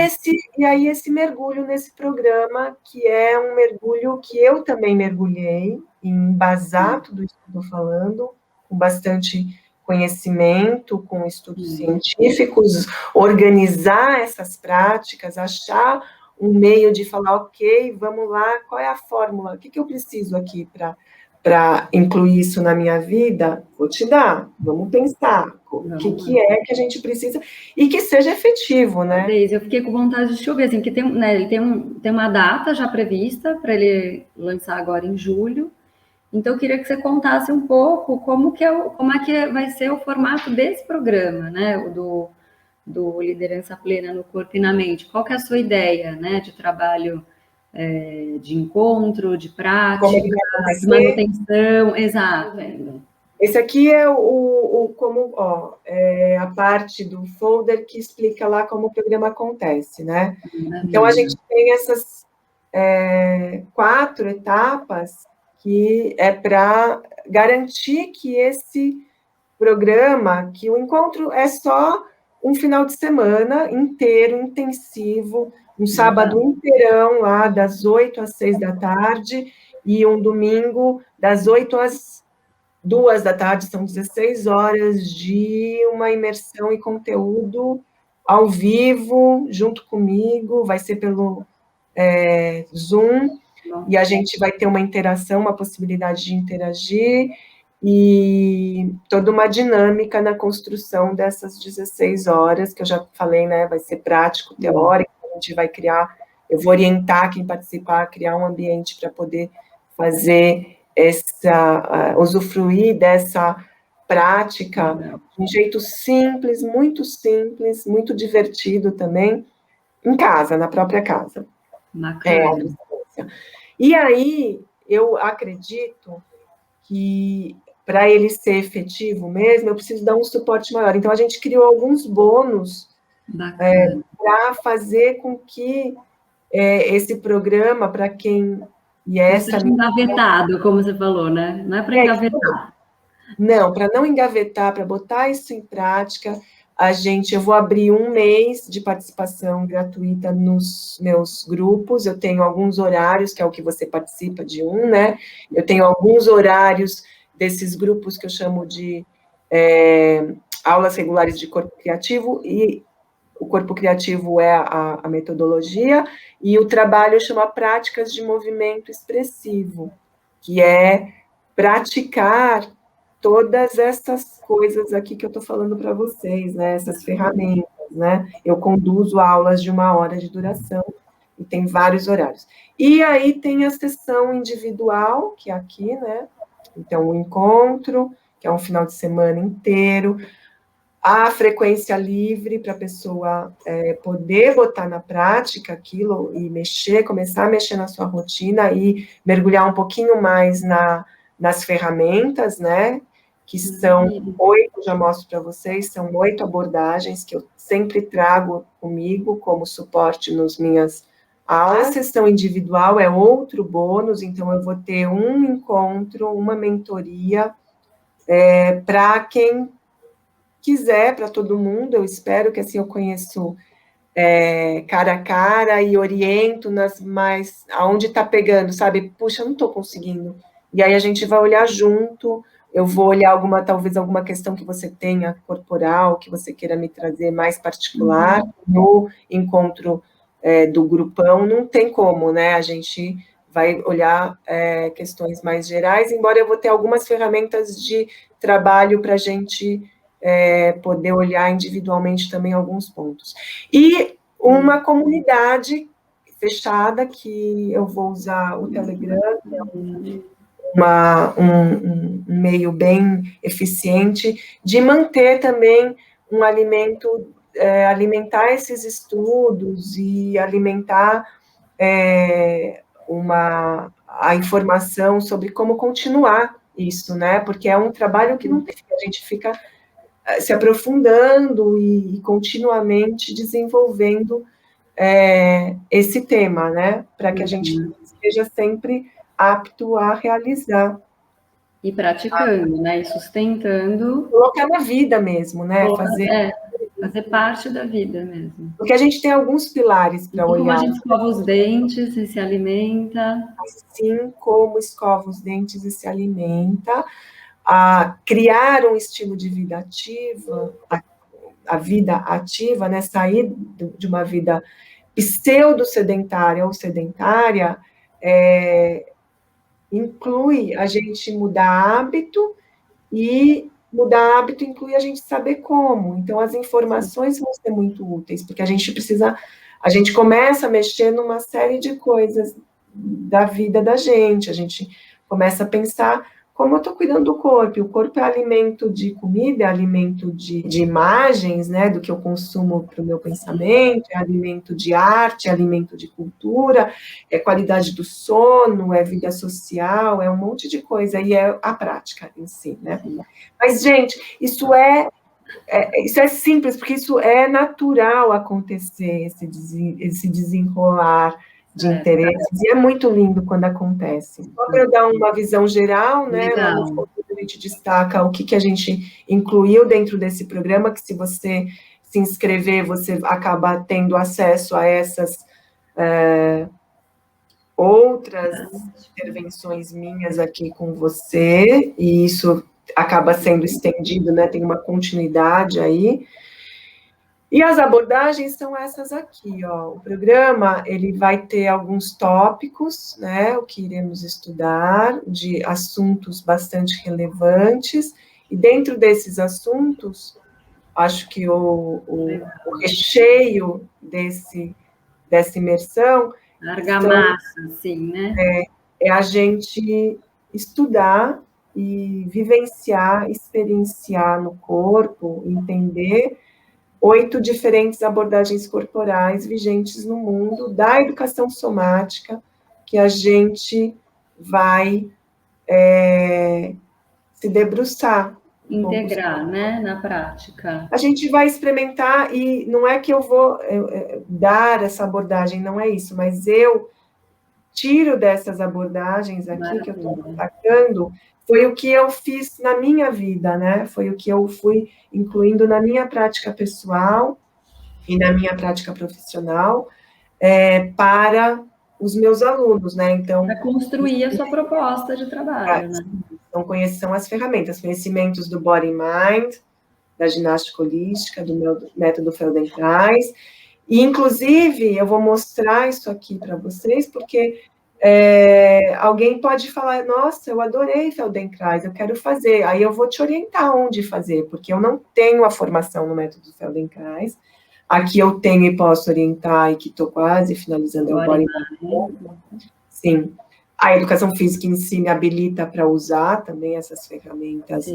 aí esse mergulho nesse programa, que é um mergulho que eu também mergulhei, em embasar tudo isso que eu estou falando, com bastante conhecimento, com estudos científicos, organizar essas práticas, achar um meio de falar, ok, vamos lá, qual é a fórmula? O que eu preciso aqui para incluir isso na minha vida? Vou te dar, vamos pensar o que é que a gente precisa e que seja efetivo, né? Deise, eu fiquei com vontade de chover, assim, que tem, né, ele tem uma data já prevista para ele lançar agora em julho. Então, eu queria que você contasse um pouco como é que vai ser o formato desse programa, né? Do Liderança Plena no Corpo e na Mente. Qual que é a sua ideia, né? De trabalho, de encontro, de prática, de manutenção, exato. Esse aqui é a parte do folder que explica lá como o programa acontece, né? Então, a gente tem essas 4 etapas que é para garantir que esse programa, que o encontro é só um final de semana inteiro, intensivo, um sábado inteirão lá, das 8 às 6 da tarde, e um domingo, das 8 às 2 da tarde, são 16 horas de uma imersão e conteúdo ao vivo, junto comigo, vai ser pelo Zoom, e a gente vai ter uma interação, uma possibilidade de interagir, e toda uma dinâmica na construção dessas 16 horas, que eu já falei, né, vai ser prático, teórico, a gente vai criar, eu vou orientar quem participar a criar um ambiente para poder fazer usufruir dessa prática de um jeito simples, muito divertido também, em casa, na própria casa. Bacana. E aí, eu acredito que, para ele ser efetivo mesmo, eu preciso dar um suporte maior. Então, a gente criou alguns bônus para fazer com que esse programa, para quem... Não seja engavetado, como você falou, né? Não é para engavetar. Não, para não engavetar, para botar isso em prática, eu vou abrir um mês de participação gratuita nos meus grupos. Eu tenho alguns horários, que é o que você participa de né? Eu tenho alguns horários desses grupos que eu chamo de aulas regulares de corpo criativo, e o corpo criativo é a metodologia, e o trabalho chama práticas de movimento expressivo, que é praticar todas essas coisas aqui que eu estou falando para vocês, né? Essas ferramentas, né? Eu conduzo aulas de 1 hora de duração, e tem vários horários. E aí tem a sessão individual, que é aqui, né? Então, o encontro, que é um final de semana inteiro, a frequência livre para a pessoa poder botar na prática aquilo e começar a mexer na sua rotina e mergulhar um pouquinho mais nas ferramentas, né? Que são 8, já mostro para vocês, são 8 abordagens que eu sempre trago comigo como suporte nas minhas aulas. A sessão individual é outro bônus, então eu vou ter um encontro, uma mentoria, para quem quiser, para todo mundo. Eu espero que assim eu conheço cara a cara e oriento aonde está pegando, sabe? Puxa, eu não estou conseguindo. E aí a gente vai olhar junto, eu vou olhar talvez alguma questão que você tenha corporal, que você queira me trazer mais particular. No encontro do grupão, não tem como, né? A gente vai olhar questões mais gerais, embora eu vou ter algumas ferramentas de trabalho para a gente poder olhar individualmente também alguns pontos. E uma comunidade fechada, que eu vou usar o Telegram, que é um meio bem eficiente de manter também um alimento, alimentar esses estudos e alimentar a informação sobre como continuar isso, né? Porque é um trabalho que não tem, a gente fica se aprofundando e continuamente desenvolvendo esse tema, né? Para que a gente esteja sempre apto a realizar. E praticando, né? E sustentando. Colocar na vida mesmo, né? Fazer parte da vida mesmo. Porque a gente tem alguns pilares para olhar. Como a gente escova os dentes e se alimenta. Assim como escova os dentes e se alimenta, a criar um estilo de vida ativa, a vida ativa, né? Sair de uma vida pseudo-sedentária ou sedentária, inclui a gente mudar hábito, e mudar hábito inclui a gente saber como. Então, as informações vão ser muito úteis, porque a gente começa a mexer numa série de coisas da vida da gente, a gente começa a pensar como eu estou cuidando do corpo. O corpo é alimento de comida, é alimento de imagens, né, do que eu consumo para o meu pensamento, é alimento de arte, é alimento de cultura, é qualidade do sono, é vida social, é um monte de coisa, e é a prática em si, né? Mas, gente, isso é simples, porque isso é natural acontecer, esse desenrolar de interesses, e é muito lindo quando acontece. Só para eu dar uma visão geral, né, lá no fundo a gente destaca o que a gente incluiu dentro desse programa, que se você se inscrever, você acaba tendo acesso a essas outras intervenções minhas aqui com você, e isso acaba sendo estendido, né, tem uma continuidade aí. E as abordagens são essas aqui, ó. O programa, ele vai ter alguns tópicos, né, o que iremos estudar, de assuntos bastante relevantes, e dentro desses assuntos, acho que o recheio dessa imersão... Argamassa, assim, né? É a gente estudar e vivenciar, experienciar no corpo, entender 8 diferentes abordagens corporais vigentes no mundo da educação somática, que a gente vai se debruçar. Integrar, né, na prática. A gente vai experimentar, e não é que eu vou dar essa abordagem, não é isso, mas eu tiro dessas abordagens aqui, que eu estou destacando, foi o que eu fiz na minha vida, né? Foi o que eu fui incluindo na minha prática pessoal e na minha prática profissional para os meus alunos, né? Então, para construir a sua proposta de trabalho, né? Então, são as ferramentas, conhecimentos do Body Mind, da ginástica holística, do meu método Feldenkrais. E, inclusive, eu vou mostrar isso aqui para vocês, porque alguém pode falar, nossa, eu adorei Feldenkrais, eu quero fazer. Aí eu vou te orientar onde fazer, porque eu não tenho a formação no método Feldenkrais. Aqui eu tenho e posso orientar, e que estou quase finalizando é o Body Mind. Sim. A educação física em si me habilita para usar também essas ferramentas,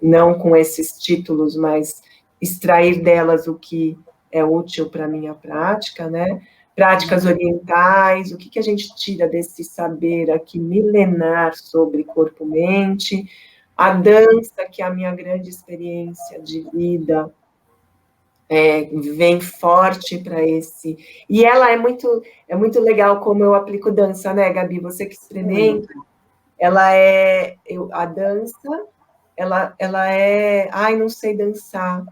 não com esses títulos, mas extrair delas o que é útil para a minha prática, né? Práticas orientais, o que a gente tira desse saber aqui milenar sobre corpo-mente, a dança, que é a minha grande experiência de vida, vem forte para esse... E ela é muito legal como eu aplico dança, né, Gabi? Você que experimenta, a dança, ela é... Ai, não sei dançar.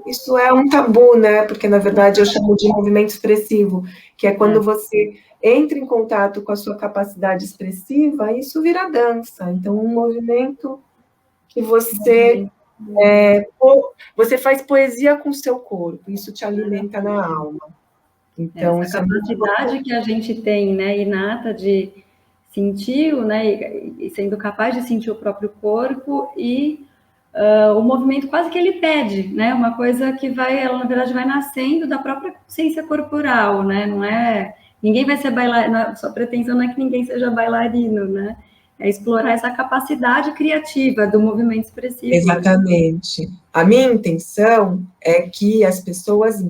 Isso é um tabu, né? Porque, na verdade, eu chamo de movimento expressivo, que é quando você entra em contato com a sua capacidade expressiva, isso vira dança. Então, um movimento que você faz poesia com o seu corpo, isso te alimenta na alma. Então, essa capacidade que a gente tem, né, inata de sentir, né, e sendo capaz de sentir o próprio corpo e o movimento quase que ele pede, né, uma coisa que vai, ela na verdade vai nascendo da própria consciência corporal, né, não é, ninguém vai ser bailarino, sua pretensão não é que ninguém seja bailarino, né, é explorar essa capacidade criativa do movimento expressivo. Exatamente. A minha intenção é que as pessoas,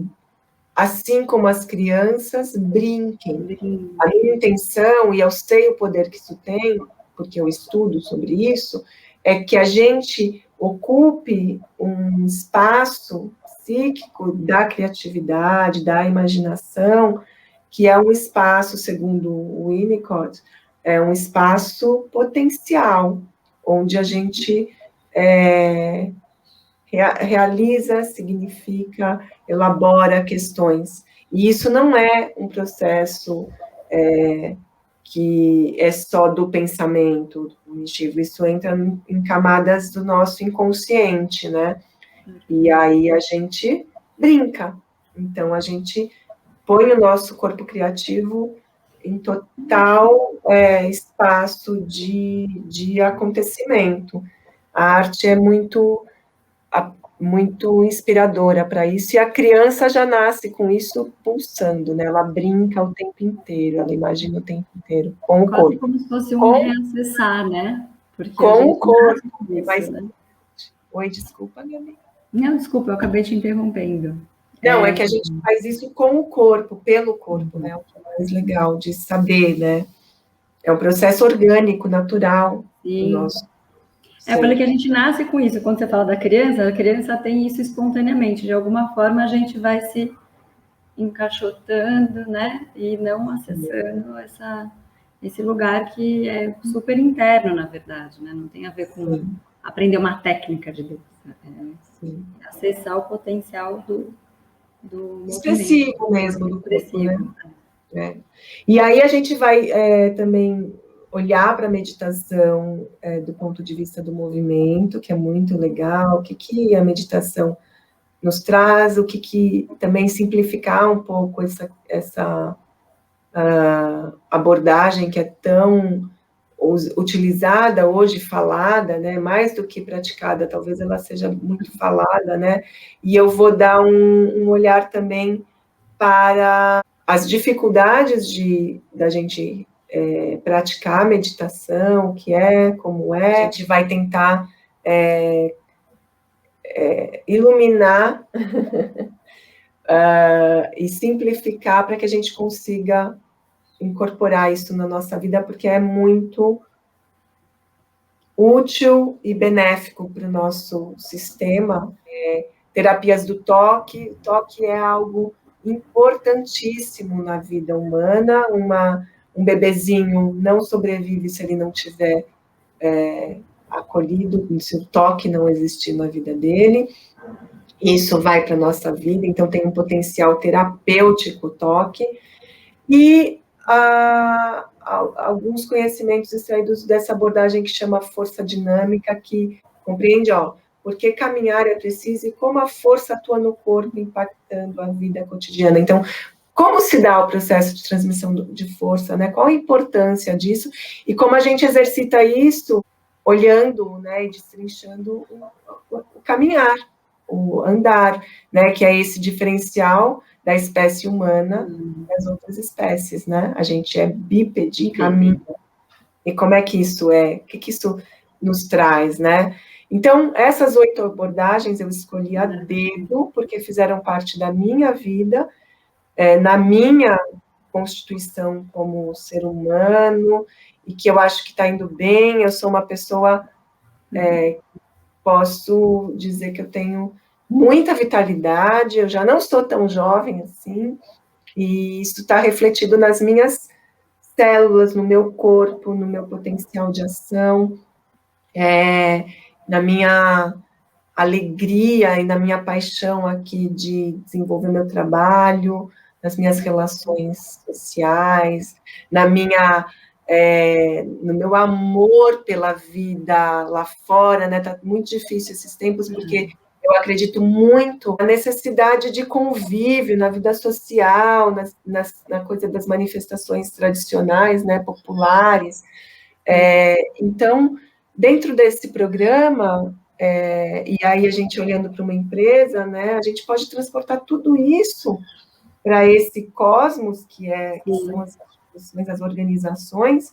assim como as crianças, brinquem. A minha intenção, e eu sei o poder que isso tem, porque eu estudo sobre isso, é que a gente ocupe um espaço psíquico da criatividade, da imaginação, que é um espaço, segundo o Winnicott, é um espaço potencial, onde a gente realiza, significa, elabora questões. E isso não é um processo que é só do pensamento cognitivo, isso entra em camadas do nosso inconsciente, né? E aí a gente brinca. Então, a gente põe o nosso corpo criativo em total espaço de acontecimento. A arte é muito inspiradora para isso, e a criança já nasce com isso pulsando, né? Ela brinca o tempo inteiro, ela imagina o tempo inteiro, com o corpo. Como se fosse um reacessar, né? Porque com o corpo. Isso, né? Oi, desculpa, Gabi. Não, desculpa, eu acabei te interrompendo. Não, é que a gente faz isso com o corpo, pelo corpo, né? O que é mais legal de saber, né? É um processo orgânico, natural. Sim. Do nosso eu falei que a gente nasce com isso. Quando você fala da criança, a criança tem isso espontaneamente. De alguma forma, a gente vai se encaixotando, né? E não acessando esse lugar que é super interno, na verdade, né? Não tem a ver com aprender uma técnica de dança. É acessar o potencial do expressivo mesmo do corpo, né? E aí a gente vai também olhar para a meditação do ponto de vista do movimento, que é muito legal, o que a meditação nos traz, o que também simplificar um pouco essa abordagem que é tão utilizada hoje, falada, né, mais do que praticada, talvez ela seja muito falada, né, e eu vou dar um olhar também para as dificuldades da gente praticar a meditação, o que é, como é, a gente vai tentar iluminar e simplificar para que a gente consiga incorporar isso na nossa vida, porque é muito útil e benéfico para o nosso sistema. Terapias do toque, o toque é algo importantíssimo na vida humana, um bebezinho não sobrevive se ele não tiver acolhido, se o toque não existir na vida dele. Isso vai para a nossa vida, então tem um potencial terapêutico o toque, e alguns conhecimentos extraídos dessa abordagem que chama força dinâmica, que compreende, por que caminhar é preciso e como a força atua no corpo, impactando a vida cotidiana. Então, como se dá o processo de transmissão de força, né? Qual a importância disso e como a gente exercita isso olhando, né, e destrinchando o caminhar, o andar, né, que é esse diferencial da espécie humana das outras espécies, né? A gente é bípede, caminha. E como é que isso é? O que isso nos traz, né? Então, essas 8 abordagens eu escolhi a dedo, porque fizeram parte da minha vida, na minha constituição como ser humano, e que eu acho que está indo bem. Eu sou uma pessoa, posso dizer que eu tenho muita vitalidade, eu já não estou tão jovem assim, e isso está refletido nas minhas células, no meu corpo, no meu potencial de ação, na minha alegria e na minha paixão aqui de desenvolver meu trabalho, nas minhas relações sociais, no meu amor pela vida lá fora, né? Tá muito difícil esses tempos, porque Eu acredito muito na necessidade de convívio, na vida social, na coisa das manifestações tradicionais, né, populares. Então, dentro desse programa, e aí a gente olhando para uma empresa, né, a gente pode transportar tudo isso para esse cosmos, que são as instituições, as organizações,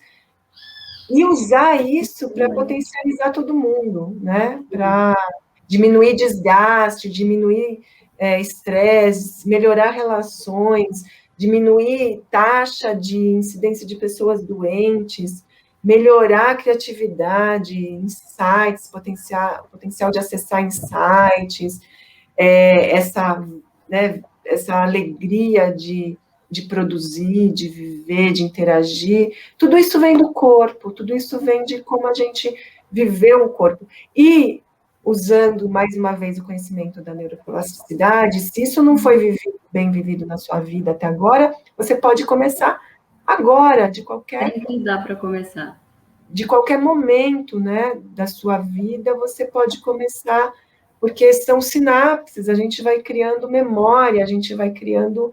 e usar isso para potencializar todo mundo, né, para diminuir desgaste, diminuir estresse, melhorar relações, diminuir taxa de incidência de pessoas doentes, melhorar a criatividade, insights, potencial de acessar insights, essa alegria de produzir, de viver, de interagir. Tudo isso vem do corpo, tudo isso vem de como a gente viveu o corpo. E, usando, mais uma vez, o conhecimento da neuroplasticidade, se isso não foi bem vivido na sua vida até agora, você pode começar agora, Sempre dá para começar. De qualquer momento, né, da sua vida, você pode começar, porque são sinapses, a gente vai criando memória, a gente vai criando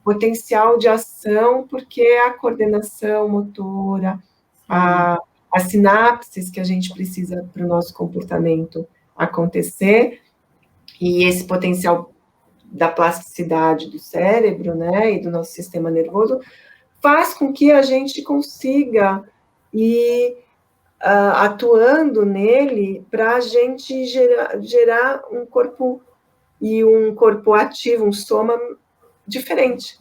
potencial de ação, porque a coordenação motora, as sinapses que a gente precisa para o nosso comportamento acontecer, e esse potencial da plasticidade do cérebro, né, e do nosso sistema nervoso, faz com que a gente consiga ir atuando nele para a gente gerar um corpo, e um corpo ativo, um soma diferente.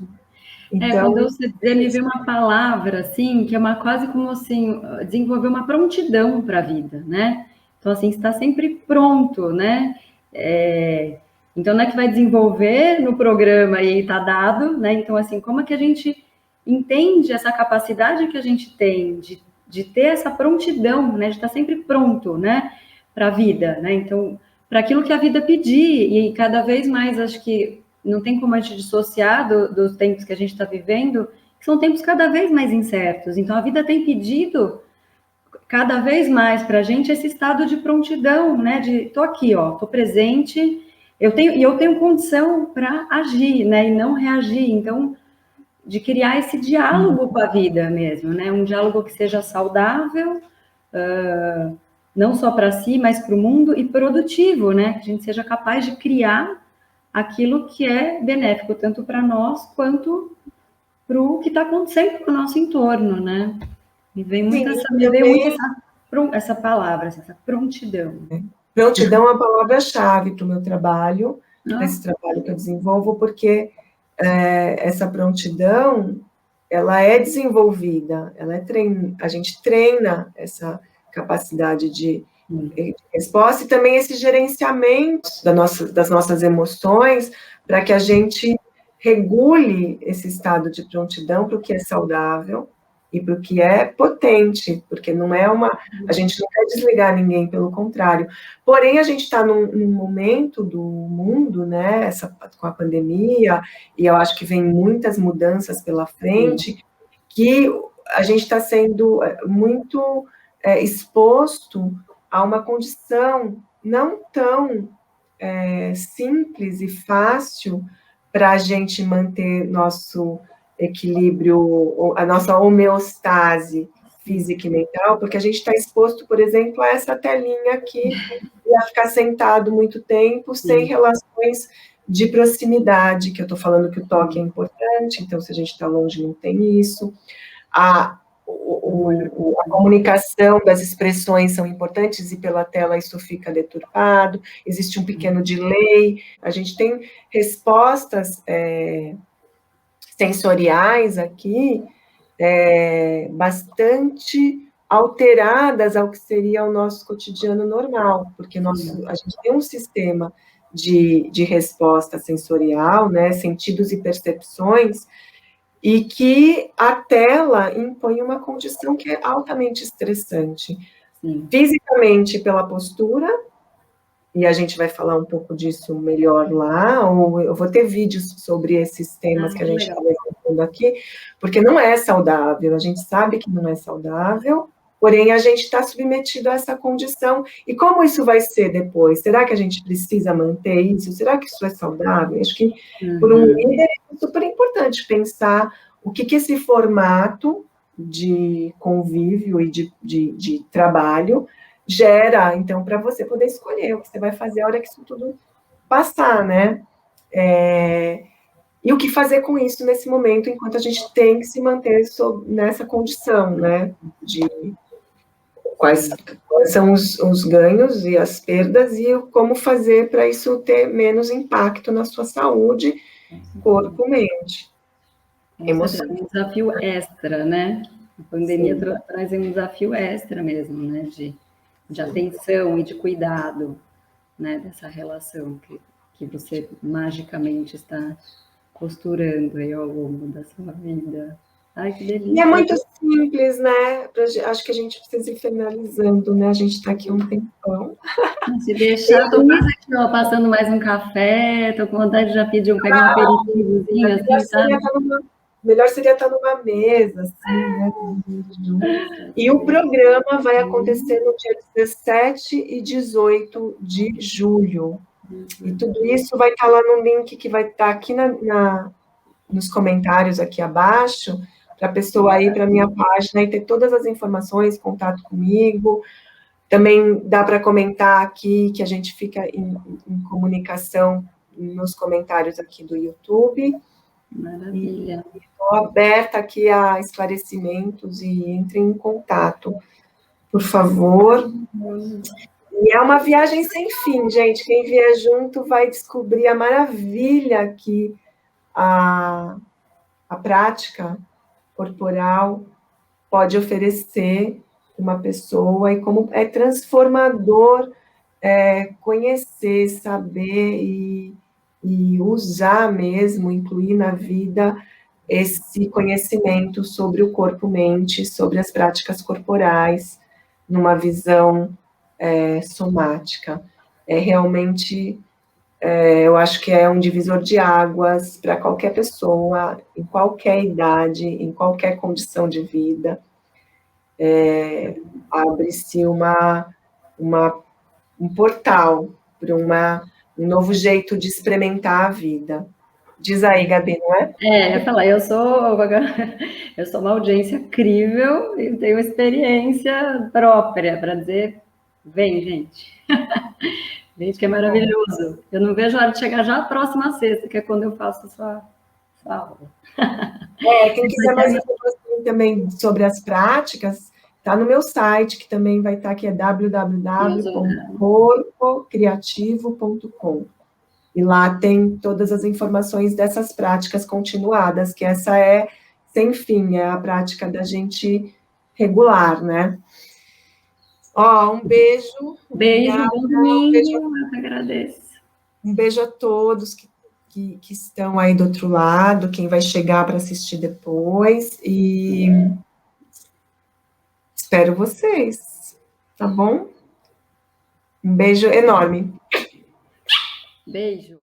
Então, quando você me uma palavra, assim, que é quase como, assim, desenvolver uma prontidão para a vida, né? Então, assim, está sempre pronto, né? Então, não é que vai desenvolver no programa e está dado, né? Então, assim, como é que a gente entende essa capacidade que a gente tem de ter essa prontidão, né? De estar sempre pronto, né? Para a vida, né? Então, para aquilo que a vida pedir, e cada vez mais, acho que não tem como a gente dissociar dos tempos que a gente está vivendo, que são tempos cada vez mais incertos. Então, a vida tem pedido cada vez mais para a gente esse estado de prontidão, né? De tô aqui, ó, tô presente, eu tenho condição para agir, né? E não reagir. Então, de criar esse diálogo com a vida mesmo, né? Um diálogo que seja saudável, não só para si, mas para o mundo, e produtivo, né? Que a gente seja capaz de criar aquilo que é benéfico tanto para nós quanto para o que está acontecendo no nosso entorno, né? Me veio muito essa palavra, essa prontidão. Prontidão é a palavra-chave para o meu trabalho, para esse trabalho que eu desenvolvo, porque essa prontidão, ela é desenvolvida, a gente treina essa capacidade de resposta, e também esse gerenciamento das nossas emoções, para que a gente regule esse estado de prontidão para o que é saudável e para o que é potente, porque não é a gente não quer desligar ninguém, pelo contrário. Porém, a gente está num momento do mundo, né, com a pandemia, e eu acho que vem muitas mudanças pela frente, que a gente está sendo muito exposto a uma condição não tão simples e fácil para a gente manter nosso equilíbrio, a nossa homeostase física e mental, porque a gente está exposto, por exemplo, a essa telinha aqui, e a ficar sentado muito tempo, sem relações de proximidade, que eu estou falando que o toque é importante, então se a gente está longe não tem isso. A comunicação das expressões são importantes, e pela tela isso fica deturpado, existe um pequeno delay, a gente tem respostas sensoriais aqui bastante alteradas ao que seria o nosso cotidiano normal, porque a gente tem um sistema de resposta sensorial, né, sentidos e percepções, e que a tela impõe uma condição que é altamente estressante. Fisicamente, pela postura, e a gente vai falar um pouco disso melhor lá, ou eu vou ter vídeos sobre esses temas que a gente está levantando aqui, porque não é saudável, a gente sabe que não é saudável, Porém, a gente está submetido a essa condição. E como isso vai ser depois? Será que a gente precisa manter isso? Será que isso é saudável? Acho que, por um líder, é super importante pensar o que esse formato de convívio e de trabalho gera, então, para você poder escolher o que você vai fazer a hora que isso tudo passar, né? E o que fazer com isso nesse momento, enquanto a gente tem que se manter nessa condição, né? De quais são os ganhos e as perdas e como fazer para isso ter menos impacto na sua saúde, corpo, mente, emoção. Um desafio extra, né? A pandemia traz um desafio extra mesmo, né? De atenção e de cuidado, né? Dessa relação que você magicamente está costurando aí ao longo da sua vida. Ai, que delícia. E é muito simples, né? Acho que a gente precisa ir finalizando, né? A gente está aqui um tempão. Se deixar, estou quase aqui, ó, passando mais um café, estou com vontade de já pedir pegar um aperitivozinho, assim, sabe? Melhor seria estar numa mesa, assim, né? E o programa vai acontecer no dia 17 e 18 de julho. E tudo isso vai estar lá no link que vai estar aqui nos comentários aqui abaixo, para a pessoa ir para a minha página e ter todas as informações, contato comigo. Também dá para comentar aqui, que a gente fica em comunicação nos comentários aqui do YouTube. Maravilha. Estou aberta aqui a esclarecimentos e entrem em contato, por favor. E é uma viagem sem fim, gente. Quem vier junto vai descobrir a maravilha que a prática corporal pode oferecer uma pessoa e como é transformador conhecer, saber e usar mesmo, incluir na vida esse conhecimento sobre o corpo-mente, sobre as práticas corporais, numa visão somática. É realmente, eu acho que é um divisor de águas para qualquer pessoa, em qualquer idade, em qualquer condição de vida. Abre-se um portal para um novo jeito de experimentar a vida. Diz aí, Gabi, não é? Eu ia falar, eu sou uma audiência incrível e tenho experiência própria para dizer, vem, gente. Gente, que é maravilhoso. Eu não vejo a hora de chegar já a próxima sexta, que é quando eu faço essa aula. Quem quiser mais informação também sobre as práticas, está no meu site, que também vai estar aqui, é www.corpocreativo.com. E lá tem todas as informações dessas práticas continuadas, que essa é sem fim, é a prática da gente regular, né? Um beijo. Beijo, bom domingo, eu te agradeço. Um beijo a todos que estão aí do outro lado, quem vai chegar para assistir depois, e espero vocês, tá bom? Um beijo enorme. Beijo.